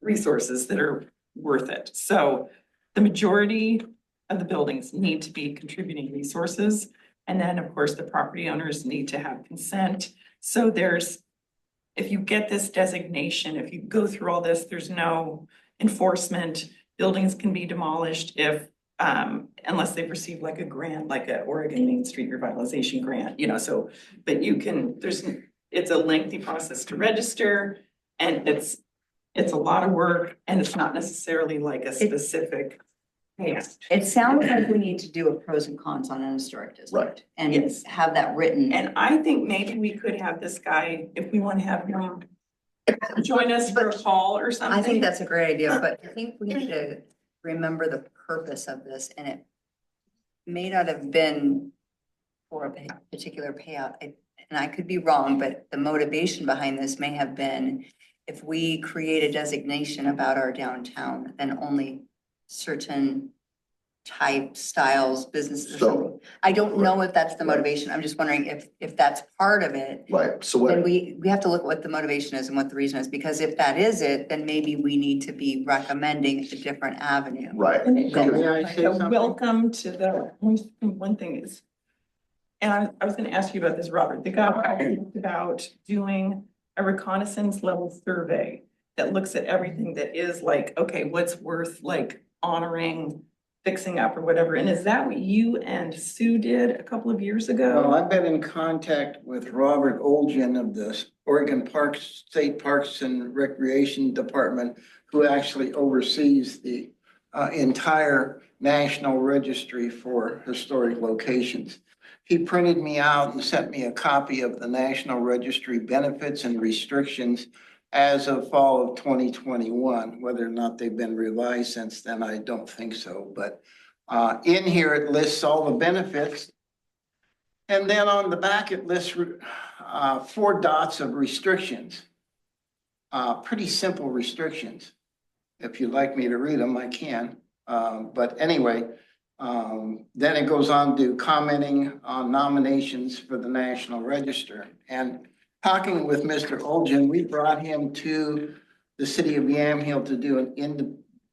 resources that are worth it. So the majority of the buildings need to be contributing resources. And then, of course, the property owners need to have consent. So if you get this designation, if you go through all this, there's no enforcement. Buildings can be demolished unless they've received like a grant, like a Oregon Main Street revitalization grant, but it's a lengthy process to register, and it's a lot of work, and it's not necessarily like a specific. Yes. It sounds like we need to do a pros and cons on an historic district. Right. And Yes. have that written. And I think maybe we could have this guy, if we want to have him join us for a call or something. I think that's a great idea, but I think we need to remember the purpose of this, and it may not have been for a particular payout. And I could be wrong, but the motivation behind this may have been, if we create a designation about our downtown, then only certain type styles, businesses or So- something. I don't know if that's the motivation. I'm just wondering if that's part of it. Right, so Then what, we have to look at what the motivation is and what the reason is, because if that is it, then maybe we need to be recommending a different avenue. right, May I say So something? welcome to the, one thing is, and I was gonna ask you about this, Robert, the guy talked about doing a reconnaissance level survey that looks at everything that is like, okay, what's worth like honoring, fixing up or whatever. And is that what you and Sue did a couple of years Well, ago? I've been in contact with Robert Olgen of the Oregon Parks, State Parks and Recreation Department, who actually oversees the entire National Registry for Historic Locations. He printed me out and sent me a copy of the National Registry benefits and restrictions as of fall of 2021. Whether or not they've been revised since then, I don't think so. But in here, it lists all the benefits. And then on the back, it lists 4 dots of restrictions. Pretty simple restrictions. If you'd like me to read them, I can. But anyway, then it goes on to commenting on nominations for the National Register. And talking with Mr. Olgen, we brought him to the city of Yamhill to do an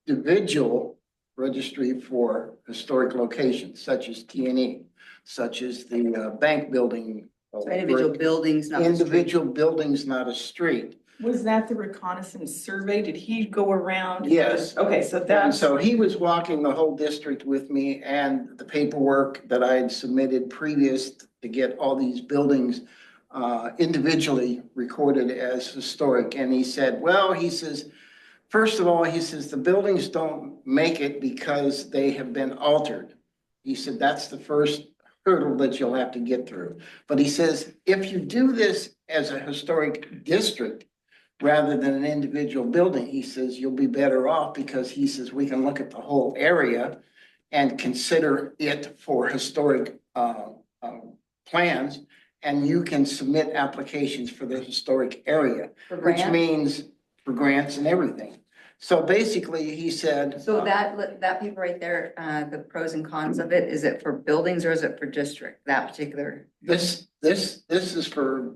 individual registry for historic locations such as T&E, such as the bank building. So individual buildings, not the street. Individual buildings, not a street. Was that the reconnaissance survey? Did he go around? Yes. Okay, so And that's, so he was walking the whole district with me and the paperwork that I had submitted previous to get all these buildings individually recorded as historic. And he said, well, he says, first of all, he says, the buildings don't make it because they have been altered. He said, that's the first hurdle that you'll have to get through. But he says, if you do this as a historic district, rather than an individual building, he says, you'll be better off because he says, we can look at the whole area and consider it for historic plans. And you can submit applications for the historic area, For which grant? means for grants and everything. So basically, he said. So that paper right there, the pros and cons of it, is it for buildings or is it for district, that particular This is for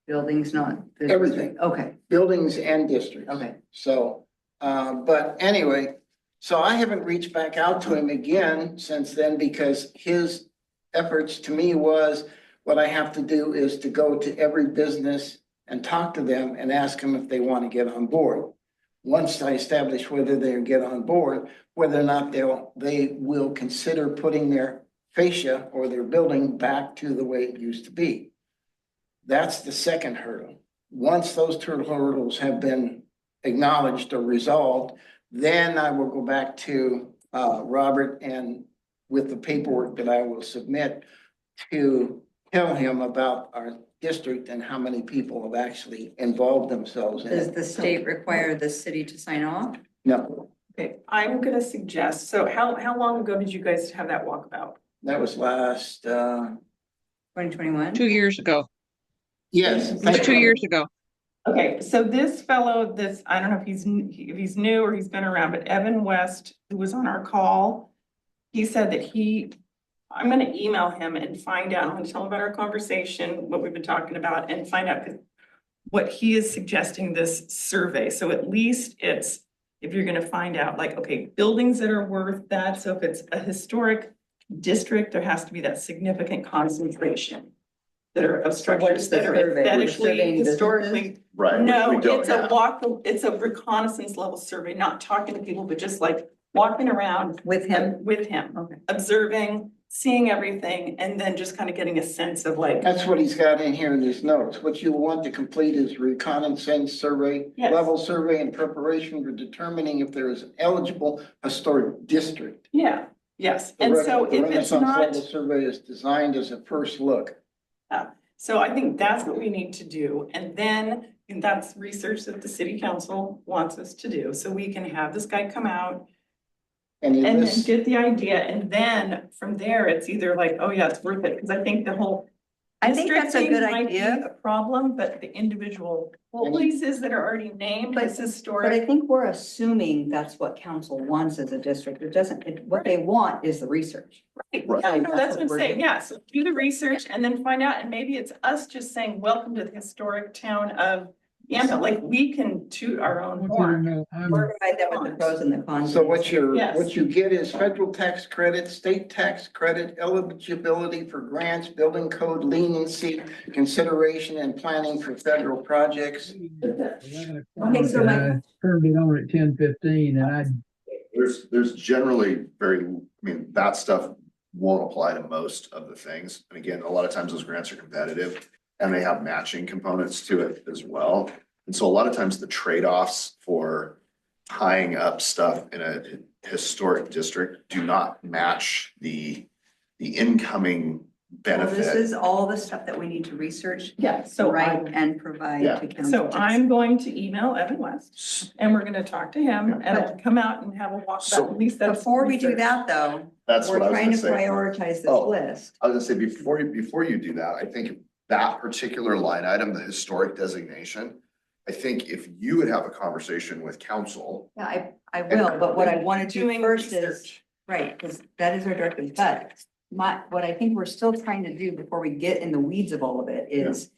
buildings, not? the Everything. district? Okay, buildings and districts. okay. So, but anyway, so I haven't reached back out to him again since then because his efforts to me was what I have to do is to go to every business and talk to them and ask them if they want to get on board. Once I establish whether they get on board, whether or not they will consider putting their fascia or their building back to the way it used to be. That's the second hurdle. Once those 2 hurdles have been acknowledged or resolved, then I will go back to Robert and with the paperwork that I will submit to tell him about our district and how many people have actually involved themselves in Does it. the state require the city to sign off? No, okay, I'm gonna suggest, so how long ago did you guys have that walkabout? that was last, 2021? 2 years ago. yes. It was thank 2 you. years ago. Okay, so this fellow, I don't know if he's new or he's been around, but Evan West, who was on our call, he said that I'm gonna email him and find out, I'm gonna tell him about our conversation, what we've been talking about, and find out what he is suggesting this survey. So at least it's, if you're gonna find out like, okay, buildings that are worth that, so if it's a historic district, there has to be that significant concentration that are of structures what's the that are survey? We're aesthetically, surveying businesses? historically. right. which No, we don't it's a have. it's a reconnaissance level survey, not talking to people, but just like walking around With him? with him, Okay. observing, seeing everything, and then just kind of getting a sense of like, That's what he's got in here in his notes. What you want to complete is reconnaissance survey, Yes. level survey in preparation for determining if there is an eligible historic district. yeah, yes. The And so the if it's Renaissance not, level survey is designed as a first look. so I think that's what we need to do. And that's research that the city council wants us to do. So we can have this guy come out And he and then lists, get the idea. And then from there, it's either like, oh yeah, it's worth it. Because I think the whole I think that's a Districting good might be idea. A problem, but the individual places that are already named as But I historic. think we're assuming that's what council wants as a district. It doesn't, what they want is the research. Right, Right. yeah, no, that's what I'm we're saying, doing. yeah, so do the research and then find out, and maybe it's us just saying, welcome to the historic town of Yamhill, like, we can toot our own horn. We're provide them with the pros and the cons. So what Yes. what you get is federal tax credit, state tax credit, eligibility for grants, building code leniency, consideration and planning for federal projects. Okay, so my- Turned it on at 10:15 and I There's generally I mean, that stuff won't apply to most of the things. And again, a lot of times those grants are competitive and they have matching components to it as well. And so a lot of times the trade-offs for tying up stuff in a historic district do not match the incoming Well, this benefit. is all the stuff that we need to research, Yeah, so write and provide Yeah. to council. So I'm going to email Evan West and we're gonna talk to him and I'll come out and have a walk, So- at least that's. Before we do research. that, though, That's we're what I was trying gonna to say. prioritize this Oh. list. I was gonna say, before you do that, I think that particular line item, the historic designation, I think if you would have a conversation with council. Yeah, I will, but what I want to do Doing first is, research. right, because that is our directive, but what I think we're still trying to do before we get in the weeds of all of it is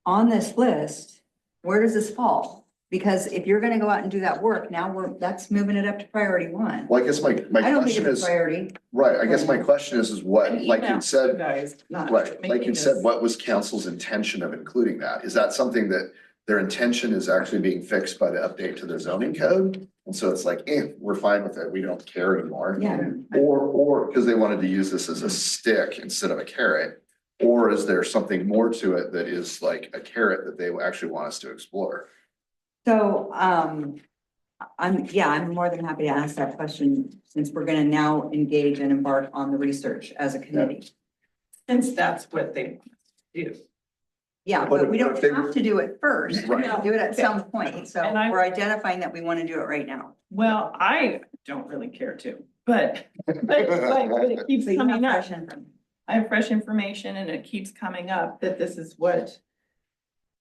on this list, where does this fall? Because if you're gonna go out and do that work, now that's moving it up to priority one. Well, I guess my I don't think question it's a is, priority. right, I guess my question is what, An like email you to said, guys, not right, like making you said, this- what was council's intention of including that? Is that something that their intention is actually being fixed by the update to the zoning code? And so it's like, we're fine with it, we don't care anymore. Yeah. Or because they wanted to use this as a stick instead of a carrot? Or is there something more to it that is like a carrot that they actually want us to explore? So, I'm more than happy to ask that question since we're gonna now engage and embark on the research as a committee. Since that's what they do. Yeah, But but we if don't they- have to do it first. We're gonna do it at some point. So And I- we're identifying that we want to do it right now. Well, I don't really care to, but it keeps So you have coming up. fresh info. I have fresh information and it keeps coming up that this is what,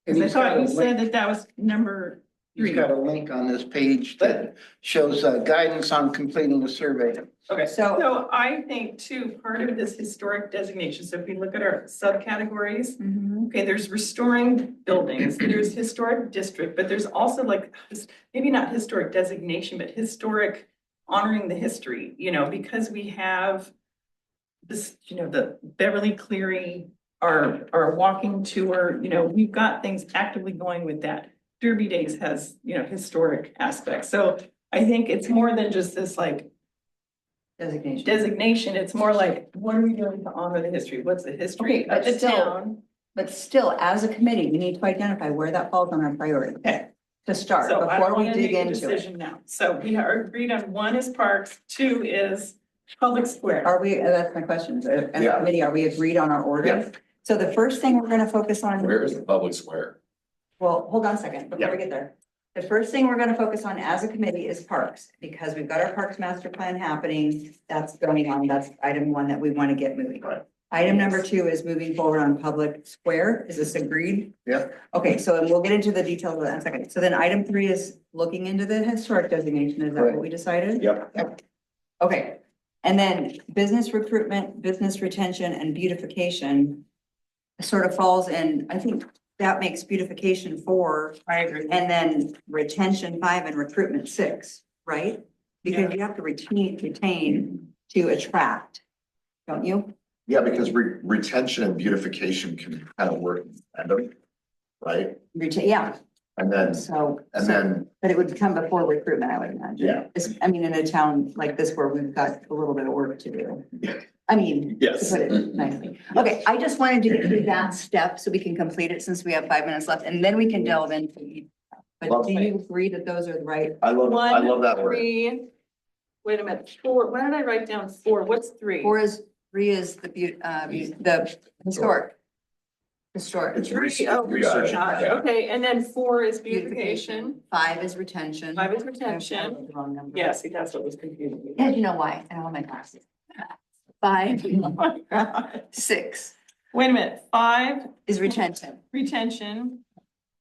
And I he's got thought a you said link, that that was number he's 3. got a link on this page that shows guidance on completing the survey. Okay, So- so I think too, part of this historic designation, so if we look at our subcategories, okay, there's restoring buildings, there's historic district, but there's also like, maybe not historic designation, but historic honoring the history, because we have this, the Beverly Cleary, our walking tour, we've got things actively going with that. Derby Days has, historic aspects. So I think it's more than just this like designation. It's more like, what are we doing to honor the history? What's the history Okay, but of the still- town? But still, as a committee, we need to identify where that falls on our priority Okay. to start So I before don't we want to dig make a into it. decision now. So we are agreed on 1 is parks, 2 is public square. Are we, that's my question. As a Yeah. committee, are we agreed on our order? Yeah. So the first thing we're gonna focus on. Where is the public square? Well, hold on a second before we get there. The first thing we're gonna focus on as a committee is parks, because we've got our parks master plan happening. That's going on. That's item 1 that we want to get moving. Right. Item number 2 is moving forward on public square. Is this agreed? Yeah. Okay, so we'll get into the details of that in a second. So then item 3 is looking into the historic designation. Is that what we decided? Yep. Okay, and then business recruitment, business retention and beautification sort of falls in, I think that makes beautification 4 I agree. and then retention 5 and recruitment 6, right? Because you have to retain to attract, don't you? Yeah, because retention and beautification can kind of work in tandem, right? Retain, yeah, And then, so, then, but it would come before recruitment, I would imagine. Yeah. I mean, in a town like this where we've got a little bit of work to do. Yeah. I mean, to yes. put it nicely. Okay, I just wanted to get through that step so we can complete it since we have 5 minutes left and then we can delve into each. But do you agree that those are the right? I love that word. 3, wait a minute, 4, why did I write down 4? What's 3? 3 is the historic. Historic. It's 3, oh, research. gosh, Yeah. okay, and then 4 is beautification, 5 is retention. 5 is I retention. wrote the wrong number. Yeah, see, that's what was confusing me. Yeah, you know why? I don't have my glasses. 5, Oh my God. 6, Wait a minute, 5, is retention. retention,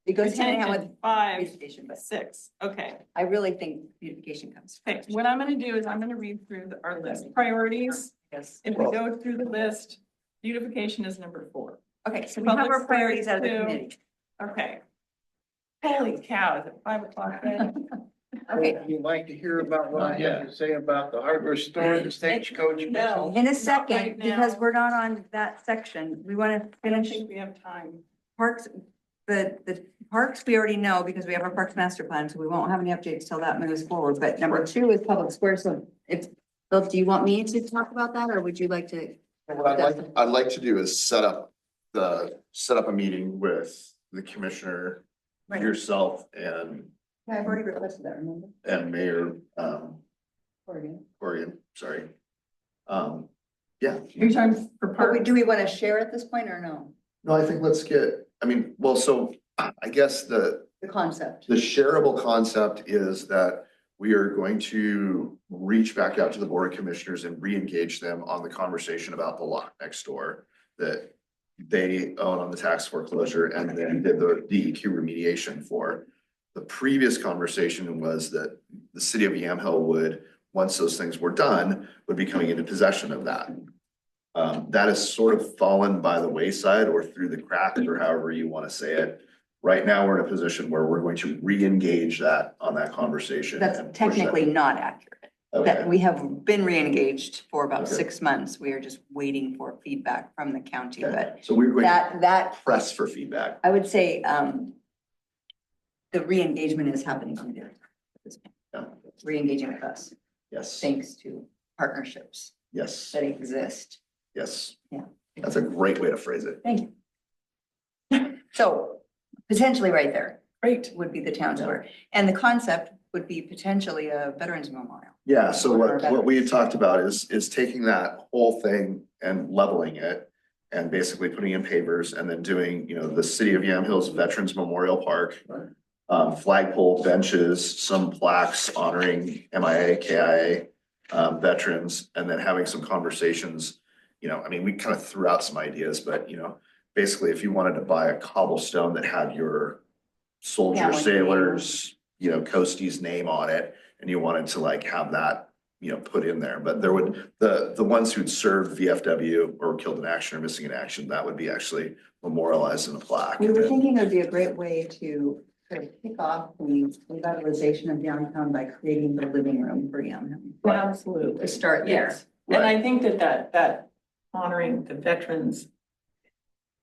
It goes hand in hand retention, with 5, beautification, but 6, okay. I really think beautification comes Okay, first. what I'm gonna do is I'm gonna read through our list priorities. Yes. If we go through the list, beautification is number 4. Okay, so we have our priorities out of the Public committee. Okay. Holy cow, is it 5 o'clock then? Okay, You'd like to hear about what I have to say about the hardware store, the stagecoach? No. in a right second, now. because we're not on that section, we want to I don't finish think we have time. parks. The parks, we already know because we have our parks master plan, so we won't have any updates till that moves forward. But number 2 is public square. So if, Bill, do you want me to talk about that or would you like to? What I'd like to do is set up a meeting with the commissioner, Right. yourself and Yeah, I've already requested that, remember? Mayor, Oregon. Corrigan, sorry. Yeah. You're talking for But parks? do we want to share at this point or no? No, I think let's get, I mean, well, so I guess The concept. the shareable concept is that we are going to reach back out to the Board of Commissioners and re-engage them on the conversation about the lot next door that they own on the tax foreclosure and then did the DEQ remediation for. The previous conversation was that the city of Yamhill would, once those things were done, would be coming into possession of that. That has sort of fallen by the wayside or through the cracks or however you want to say it. Right now, we're in a position where we're going to re-engage that on that conversation. That's and push technically not accurate. that. That Okay, we have been re-engaged for about Okay. 6 months. We are just waiting for feedback from the county, okay. but So we're going to that, press for feedback. I would say, the re-engagement is happening on there. Yeah. Re-engaging with us, Yes, thanks to partnerships yes, that exist. yes. Yeah. That's a great way to phrase it. Thank you. So potentially right there Great. would be the town square. And the concept would be potentially a veterans memorial. Yeah, so Or what we had veterans. talked about is taking that whole thing and leveling it. And basically putting in pavers and then doing, the city of Yamhill's Veterans Memorial Park. Flagpole benches, some plaques honoring MIA, KIA, veterans, and then having some conversations. I mean, we kind of threw out some ideas, but basically if you wanted to buy a cobblestone that had your Yeah, soldier like- sailors, Coastie's name on it, and you wanted to like have that, put in there, but there would, the ones who'd served VFW or were killed in action or missing in action, that would be actually memorialized in a plaque. We were thinking it would be a great way to sort of kick off the revitalization of downtown by creating the living room for young. Absolutely. To start there. Yes. And I think that honoring the veterans,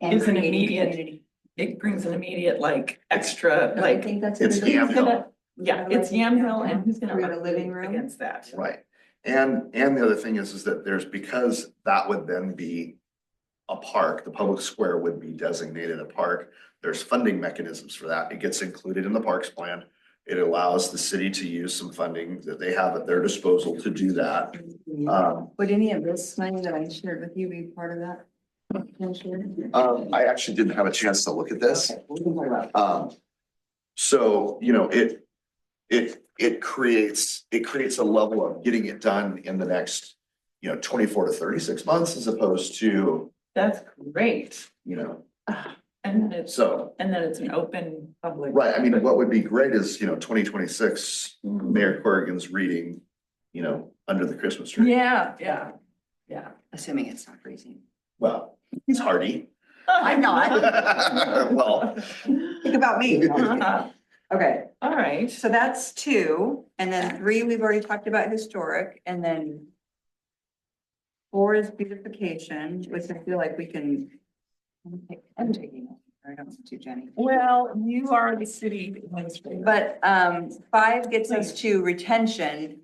And Is an creating immediate, community. it brings an immediate like extra, I like, think that's. a It's good- Yamhill. yeah, it's Yamhill and who's gonna Create a argue living room. against that? Right, and the other thing is that because that would then be a park, the public square would be designated a park. There's funding mechanisms for that. It gets included in the parks plan. It allows the city to use some funding that they have at their disposal to do that. Would any of this money that I shared with you be part of that? Potentially? I actually didn't have a chance to look at this. Okay, we can talk about it. So, it creates a level of getting it done in the next, 24 to 36 months as opposed to, That's great. And then it's so, an open public. right, I mean, what would be great is, 2026, Mayor Corrigan's reading, under the Christmas tree. Yeah. Assuming it's not freezing. Well, he's hardy. I'm not. Well, Think about me. Okay, All right. so that's 2, and then 3, we've already talked about historic, and then 4 is beautification, which I feel like we can. I'm taking it. I don't want to, Jenny. Well, you are the city administrator. But 5 gets us to retention,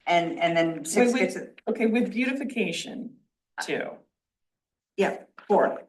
and then 6 Wait, gets, Okay, with beautification too. yeah, 4.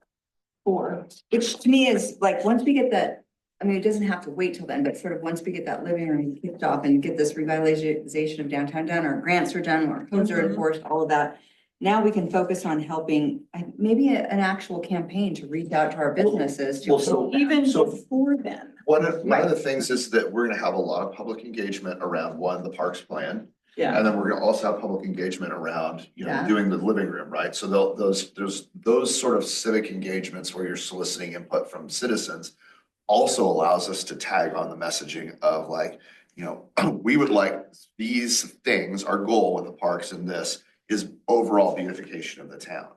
Which to me is like, once we get that, I mean, it doesn't have to wait till then, but sort of once we get that living room kicked off and get this revitalization of downtown done, our grants are done, our codes are Mhm. enforced, all of that. Now we can focus on helping, maybe an actual campaign to reach out to our businesses to. Well, so- Even So- before then. one of the things is that we're gonna have a lot of public engagement around, one, the parks plan. Yeah. And then we're gonna also have public engagement around, Yeah. doing the living room, right? So those sort of civic engagements where you're soliciting input from citizens also allows us to tag on the messaging of like, we would like these things, our goal with the parks and this is overall beautification of the town.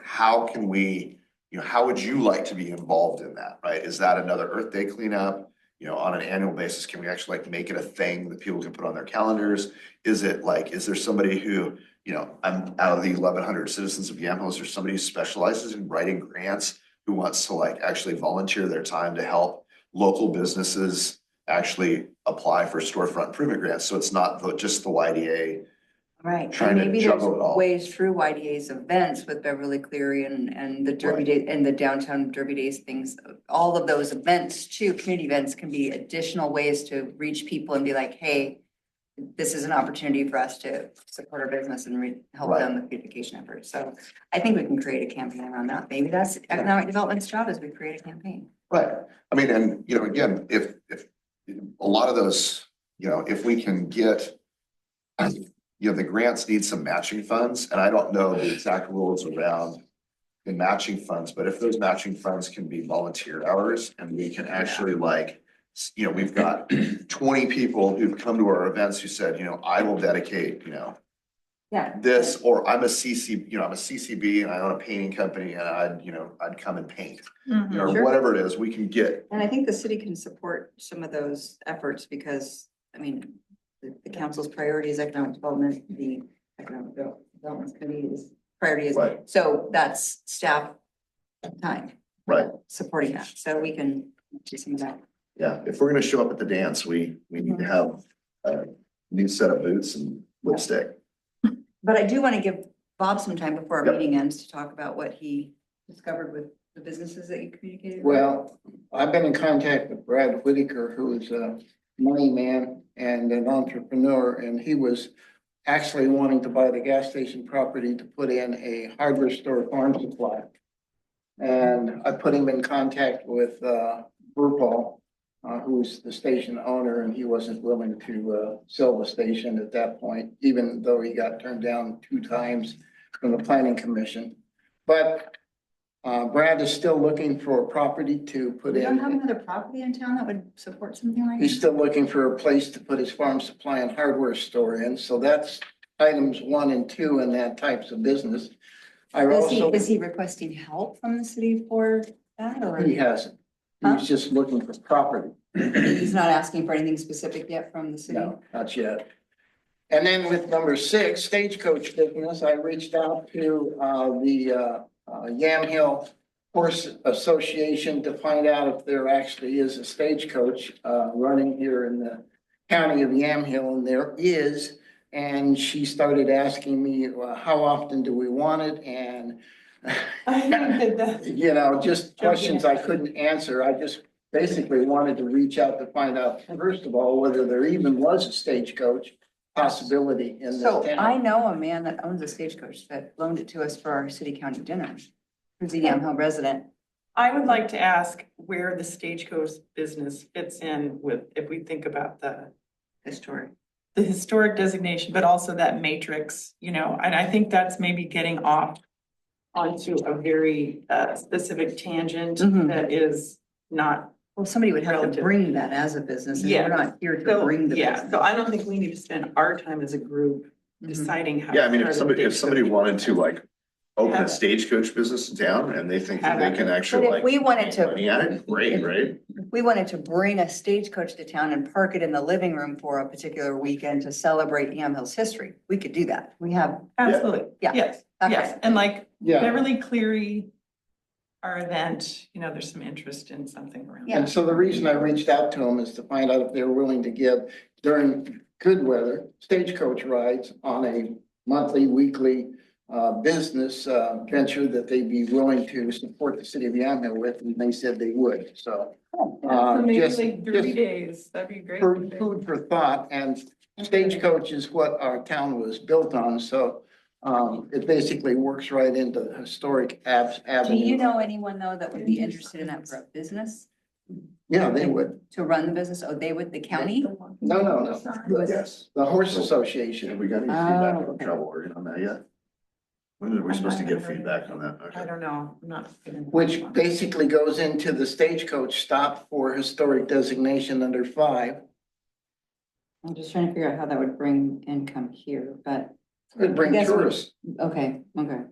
How can we, how would you like to be involved in that, right? Is that another Earth Day cleanup? On an annual basis, can we actually like make it a thing that people can put on their calendars? Is there somebody who, I'm out of the 1,100 citizens of Yamhill, is there somebody who specializes in writing grants who wants to like actually volunteer their time to help local businesses actually apply for storefront improvement grants? So it's not just the YDA. Right, Trying and to maybe there's juggle it all. ways through YDA's events with Beverly Cleary and the Derby Right. Day and the downtown Derby Days things. All of those events too, community events can be additional ways to reach people and be like, hey, this is an opportunity for us to support our business and help Right. them with beautification efforts. So I think we can create a campaign around that. Maybe that's economic development's job is we create a campaign. Right. I mean, and again, if a lot of those, if we can get, the grants need some matching funds, and I don't know the exact rules around the matching funds, but if those matching funds can be volunteer hours and we can actually we've got 20 people who've come to our events who said, I will dedicate, Yeah. this, or I'm a CCB and I own a painting company and I'd come and paint, Mhm. or Sure. whatever it is, we can get. And I think the city can support some of those efforts because, I mean, the council's priority is economic development, the economic development committee's priority is, Right. so that's staff time. Right. Supporting that, so we can do some of that. Yeah, if we're gonna show up at the dance, we need to have a new set of boots and lipstick. But I do want to give Bob some time before our Yep. meeting ends to talk about what he discovered with the businesses that you communicated with. Well, I've been in contact with Brad Whitaker, who is a money man and an entrepreneur, and he was actually wanting to buy the gas station property to put in a hardware store farm supply. And I put him in contact with Burpaul, who's the station owner, and he wasn't willing to sell the station at that point, even though he got turned down 2 times from the planning commission. But Brad is still looking for a property to put We don't have in. another property in town that would support something like He's that? still looking for a place to put his farm supply and hardware store in, so that's items 1 and 2 in that types of business. I also, Is he requesting help from the city for that, or he hasn't. Huh? He's just looking for property. he's not asking for anything specific yet from the city? No, not yet. And then with number 6, stagecoach business, I reached out to the Yamhill Horse Association to find out if there actually is a stagecoach running here in the county of Yamhill, and there is. And she started asking me, well, how often do we want it? And just questions I couldn't answer. I just basically wanted to reach out to find out, first of all, whether there even was a stagecoach possibility in this So I town. know a man that owns a stagecoach that loaned it to us for our city county dinner. Who's a Yamhill resident. I would like to ask where the stagecoach business fits in with, if we think about the historic designation, but also that matrix, and I think that's maybe getting off onto a very specific tangent Mhm. that is not. Well, somebody would have to Relative. bring that as a business, and Yeah. we're not here to So, bring the yeah, business. so I don't think we need to spend our time as a group Mhm. deciding how. Yeah, I mean, to if start a somebody stagecoach wanted to like open Have a it. stagecoach business in town and they think that Have they it. can But actually if like. we wanted make to, money at it, great, right? if we wanted to bring a stagecoach to town and park it in the living room for a particular weekend to celebrate Yamhill's history, we could do that. We have, Absolutely, Yeah. yes, Okay. yes, and like Yeah, Beverly Cleary, our event, there's some interest in something around. Yeah. and so the reason I reached out to them is to find out if they were willing to give during good weather, stagecoach rides on a monthly, weekly business venture that they'd be willing to support the city of Yamhill with, and they said they would, so. So maybe Just- like 3 days, that'd be great. Food for thought, and stagecoach is what our town was built on, so it basically works right into the historic do avenue. you know anyone though that would be interested in that for a business? Yeah, they would. To run the business? Oh, they would, the county? No. Who is it? Yes. The Horse Have Association. we got any feedback Oh, on okay. Travel Oregon on that yet? When are we supposed to get feedback on that? I Okay. don't know, I'm not. Which basically goes into the stagecoach stop for historic designation under 5. I'm just trying to figure out how that would bring income here, but, It'd bring I guess it would- tourists, okay.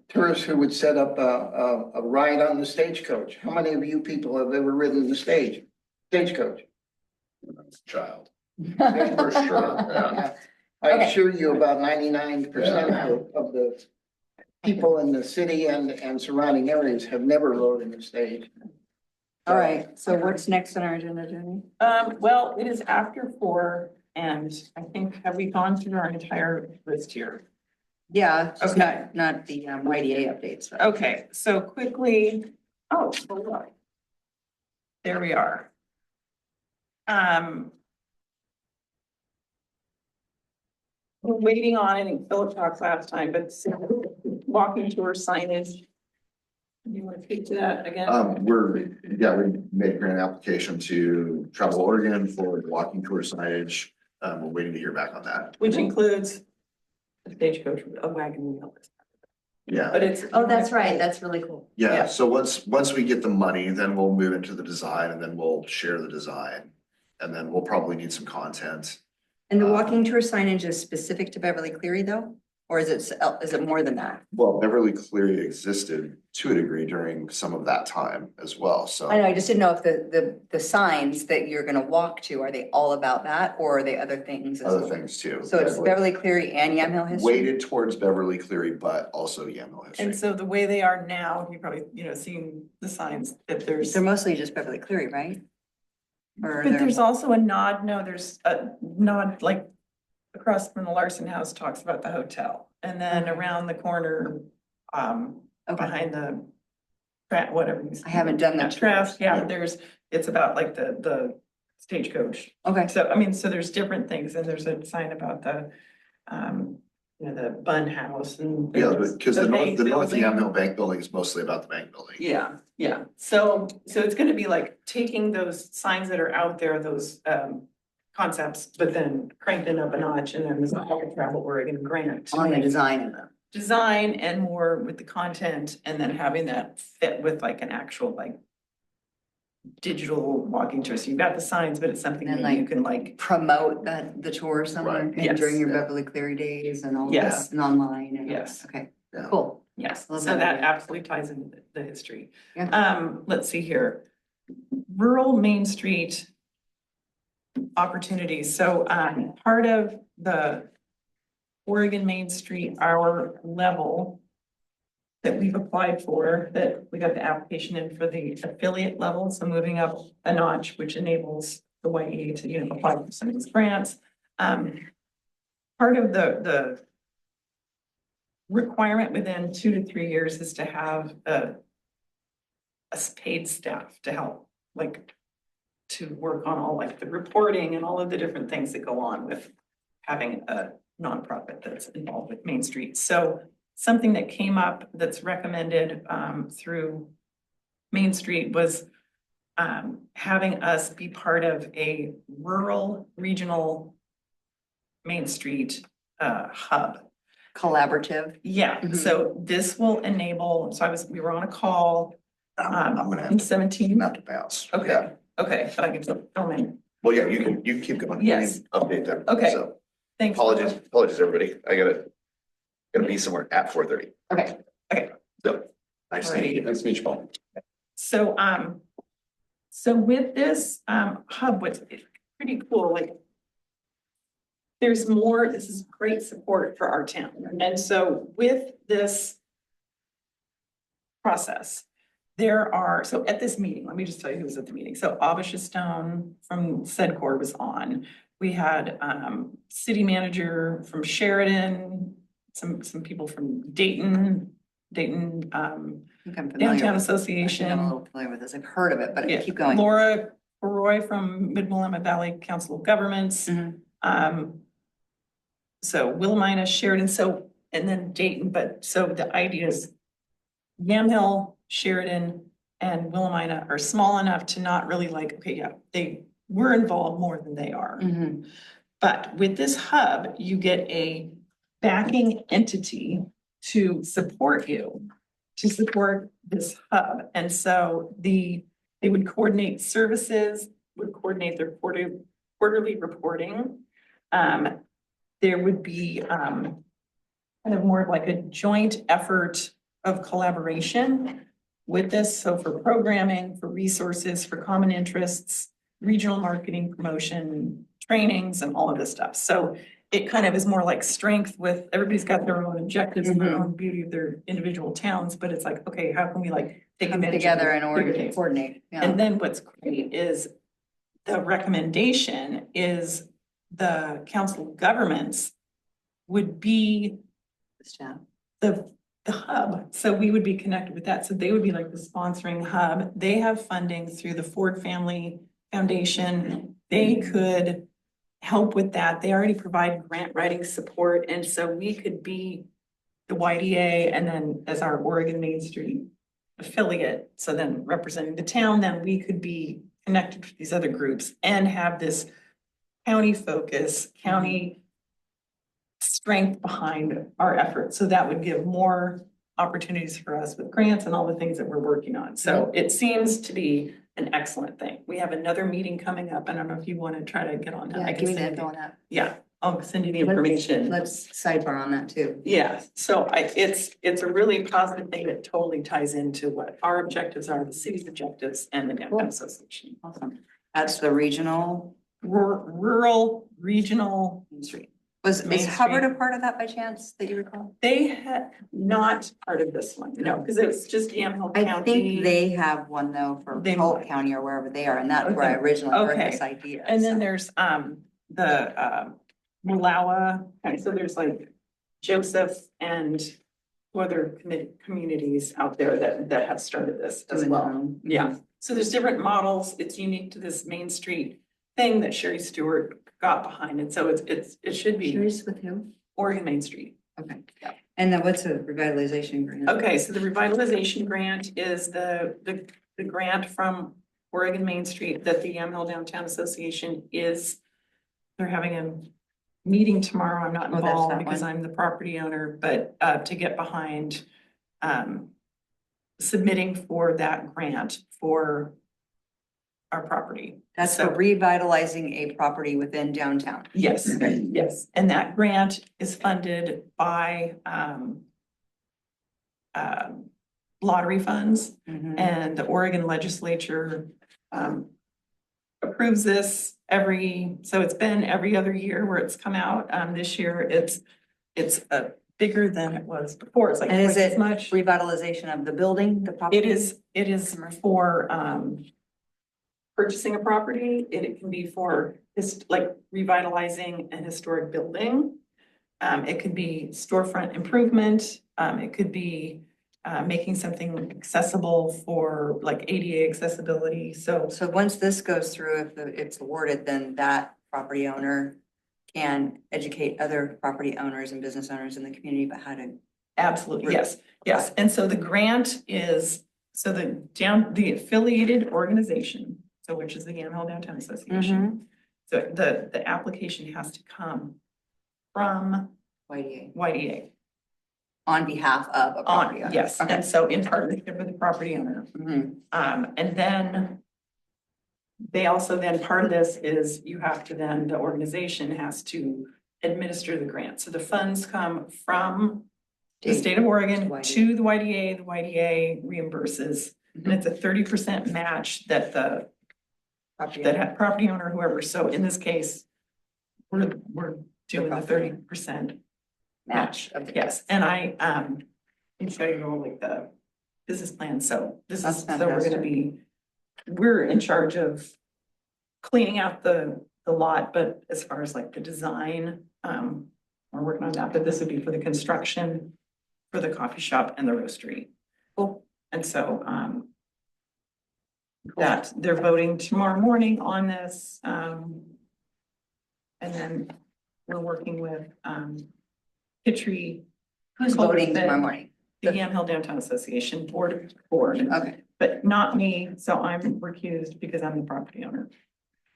tourists who would set up a ride on the stagecoach. How many of you people have ever ridden the stagecoach? when I was a child. For sure, yeah. I Okay. assure you about 99% of the people in the city and surrounding areas have never rode in the stage. All right, so what's next on our agenda, Jenny? Well, it is after 4, and I think, have we gone through our entire list here? Yeah, just Okay. not the YDA updates. but- Okay, so quickly, oh, hold on. There we are. We're waiting on, I think Philip talked last time, but walking tour signage. You want to speak to that again? We made a grant application to Travel Oregon for walking tour signage. We're waiting to hear back on that. Which includes a stagecoach, a wagon wheel. Yeah, But it's. Oh, that's right. That's really cool. yeah. So once we get the money, then we'll move into the design and then we'll share the design. And then we'll probably need some content. And the walking tour signage is specific to Beverly Cleary though? Or is it more than that? Well, Beverly Cleary existed to a degree during some of that time as well, so. I know, I just didn't know if the signs that you're gonna walk to, are they all about that or are they other things? as Other well? things too. So it's Beverly Cleary and Yamhill history? Weighted towards Beverly Cleary, but also Yamhill history. And so the way they are now, you probably, seen the signs that there's. They're mostly just Beverly Cleary, right? Or But they're- there's also a nod, no, there's a nod, like across from the Larson House talks about the hotel. And then Okay. around the corner, Okay, behind the, whatever. I haven't done that. Trash, yeah, it's about like the stagecoach. Okay, So, I mean, so there's different things and there's a sign about the, the bun house and. Yeah, there's because the bank North building. Yamhill Bank Building is mostly about the bank building. Yeah. So it's gonna be like taking those signs that are out there, those concepts, but then cranking up a notch and then there's a whole Travel Oregon grant. to on the make design of them. Design and more with the content and then having that fit with like an actual like digital walking tour. So you've got the signs, but it's something And that you like- can like, Promote the tour somewhere Right. and during your Yes. Beverly Cleary days and all that Yes. and online and. Yes. Okay, Yeah. cool. yes, Love so that that idea. absolutely ties into the history. Yeah. Let's see here. Rural Main Street opportunities. So, part of the Oregon Main Street, our level that we've applied for, that we got the application in for the affiliate level, so moving up a notch, which enables the YEA to, apply for some of these grants. Part of the requirement within 2 to 3 years is to have a paid staff to help, like, to work on all like the reporting and all of the different things that go on with having a nonprofit that's involved with Main Street. So something that came up that's recommended through Main Street was having us be part of a rural regional Main Street hub. Collaborative. Yeah, Mhm. so this will enable, so we were on a call I'm gonna have in to, 17. have to bounce. Okay. Yeah. Okay, but I can still film in. Well, yeah, you can keep going. Yes. Update them. Okay. So Thanks. apologies, everybody. I gotta be somewhere at 4:30. Okay, So, nice to meet you. Nice to meet you, Paul. so, so with this, hub, what's pretty cool, like, this is great support for our town. And so with this process, so at this meeting, let me just tell you who was at the meeting. So Abisha Stone from SEDCOR was on. We had, city manager from Sheridan, some people from Dayton, I think I'm familiar. Downtown with- I think Association. I'm a little familiar with this. I've heard of it, but Yeah, keep going. Laura Roy from Mid-Willamette Valley Council of Governments. Mhm. So Willamina, Sheridan, and then Dayton, but so the idea is Yamhill, Sheridan, and Willamina are small enough to not really like, okay, yeah, we're involved more than they are. Mhm. But with this hub, you get a backing entity to support you, to support this hub. And so they would coordinate services, would coordinate their quarterly reporting. There would be kind of more of like a joint effort of collaboration with this. So for programming, for resources, for common interests, regional marketing, promotion, trainings, and all of this stuff. So it kind of is more like strength with, everybody's got their own objectives and their own beauty of their individual towns, but it's like, okay, how can we like take Come advantage of together in the order bigger to things? coordinate, yeah. And then what's great is the recommendation is the council of governments would be the hub. So we would be connected with that. So they would be like the sponsoring hub. They have funding through the Ford Family Foundation. They could help with that. They already provide grant writing support. And so we could be the YDA and then as our Oregon Main Street affiliate. So then representing the town, then we could be connected with these other groups and have this county focus, county strength behind our efforts. So that would give more opportunities for us with grants and all the things that we're working on. So it seems to be an excellent thing. We have another meeting coming up. I don't know if you want to try to get on that. I Yeah, can give me the send info you- on that. Yeah, I'll send you the information. Let's sidebar on that too. Yeah, so it's a really positive thing that totally ties into what our objectives are, the city's objectives and the downtown association. Awesome. That's the regional, Rural, regional, is Main Hubbard Street. a part of that by chance that you recall? they had not part of this one, no, because it's just Yamhill County. I think they have one though for They Polk might. County or wherever they are, and that's where I Okay. originally heard Okay. this idea. And then so. there's the Malawa, and so there's like Joseph and other communities out there that have started this as Doing well. their own. Yeah, so there's different models. It's unique to this Main Street thing that Sherry Stewart got behind. And so it should be Curious with who? Oregon Main Street. Okay. Yeah. And then what's a revitalization grant? Okay, so the revitalization grant is the grant from Oregon Main Street that the Yamhill Downtown Association they're having a meeting tomorrow. I'm not Oh, that's involved that because one. I'm the property owner, but to get behind submitting for that grant for our property. That's So- for revitalizing a property within downtown. Yes, yes, and that grant is funded by lottery funds, Mhm. and the Oregon legislature approves this so it's been every other year where it's come out. This year, it's bigger than it was before. It's like And is twice as it much. revitalization of the building, the property? It is for purchasing a property. It can be for like revitalizing an historic building. It could be storefront improvement. It could be making something accessible for like ADA accessibility. So So once this goes through, if it's awarded, then that property owner can educate other property owners and business owners in the community about how to. absolutely, yes, yes. And so the grant is, so the affiliated organization, so which is the Yamhill Downtown Association. So the application has to come from YDA. YDA. On behalf of a property owner. Yes, Okay. and so in partnership with the property owner. Mhm. And then they also then, part of this is you have to then, the organization has to administer the grant. So the funds come from the state of Oregon to the YDA reimburses. And it's a 30% match that property owner, whoever. So in this case, we're doing the 30% match. of the- Yes, and I can show you all like the business plan. So this That's is, so we're gonna fantastic. we're in charge of cleaning out the lot, but as far as like the design, we're working on that, but this would be for the construction, for the coffee shop and the roastery. Cool. And so, that they're voting tomorrow morning on this, and then we're working with, Kitchery. Who's voting tomorrow morning? The Yamhill Downtown Association Board. Okay. but not me, so I'm recused because I'm the property owner.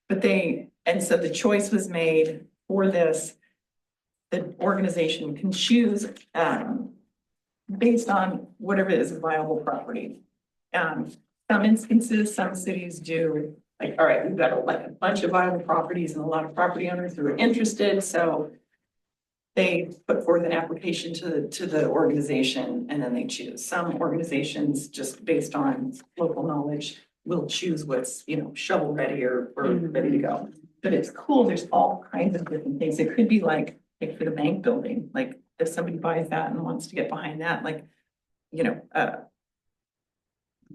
But and so the choice was made for this. The organization can choose, based on whatever is a viable property. Some instances, some cities do, like, all right, we've got a bunch of viable properties and a lot of property owners who are interested, so they put forth an application to the organization and then they choose. Some organizations, just based on local knowledge, will choose what's, shovel ready or ready to go. But it's cool, there's all kinds of different things. It could be like for the bank building, like if somebody buys that and wants to get behind that, like,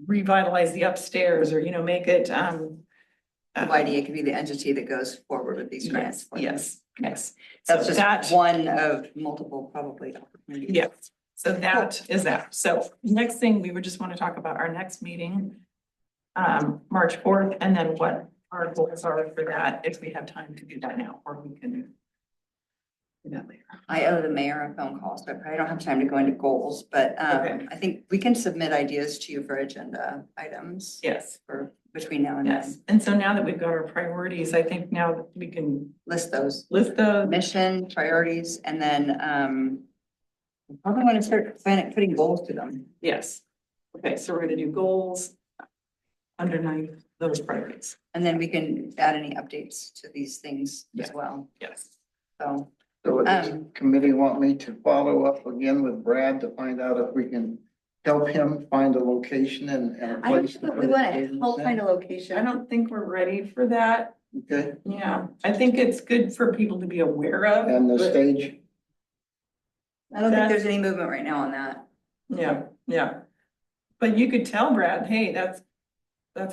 revitalize the upstairs or, make it, YDA could be the entity that goes forward with these grants. Yes. That's So just one of multiple probably opportunities. Yeah, so that is that. So next thing, we would just want to talk about our next meeting, March 4th, and then what our goals are for that, if we have time to do that now, or we can do that later. I owe the mayor a phone call, so I probably don't have time to go into goals, but Okay. I think we can submit ideas to you for agenda items Yes, for between now and then. yes. And so now that we've got our priorities, I think now that we can List those list the, mission priorities and then we probably want to start putting goals to them. yes. Okay, so we're gonna do goals underneath those priorities. And then we can add any updates to these things as Yeah. well. Yes. So So would this committee want me to follow up again with Brad to find out if we can help him find a location and a I don't place? think we want to help find a location. I don't think we're ready for that. Okay, Yeah, I think it's good for people to be aware of. and the but- stage, I don't think there's any movement right now on that. Yeah. But you could tell Brad, hey, that's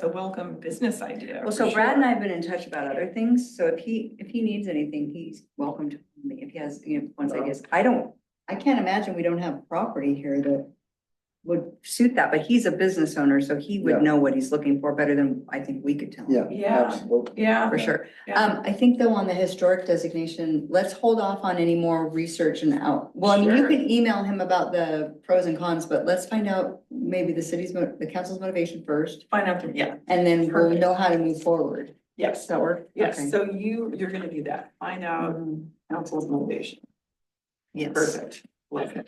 a welcome business idea. Well, for so Brad and I sure. have been in touch about other things, so if he needs anything, he's welcome to call me if he has, once ideas. I can't imagine we don't have property here that would suit that, but he's a business owner, so he Yeah. would know what he's looking for better than I think we could tell him. yeah. Yeah. Absolutely. Yeah. For sure. Yeah. I think though on the historic designation, let's hold off on any more research and well, I mean, you Sure. can email him about the pros and cons, but let's find out maybe the council's motivation first. Find out, And then we'll Perfect. know how to move forward. yes, that works. Yes, Okay. so you're gonna do that. Find out council's motivation. Yes. Perfect. Love it.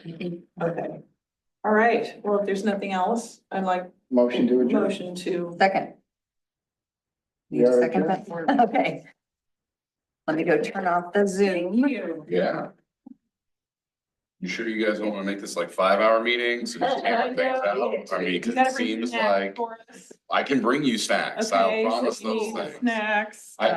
Okay. All right. Well, if there's nothing else, I'd like Motion to adjourn. motion to. Second. We Need a are second that? Okay. Let me go turn off the Zoom. Thank you. Yeah. You sure you guys don't wanna make this like 5-hour meetings? and just hammer things out? I mean, cause You gotta it bring seems snacks like for us. I can bring you snacks, Okay, I'll so promise you those need things. snacks. I,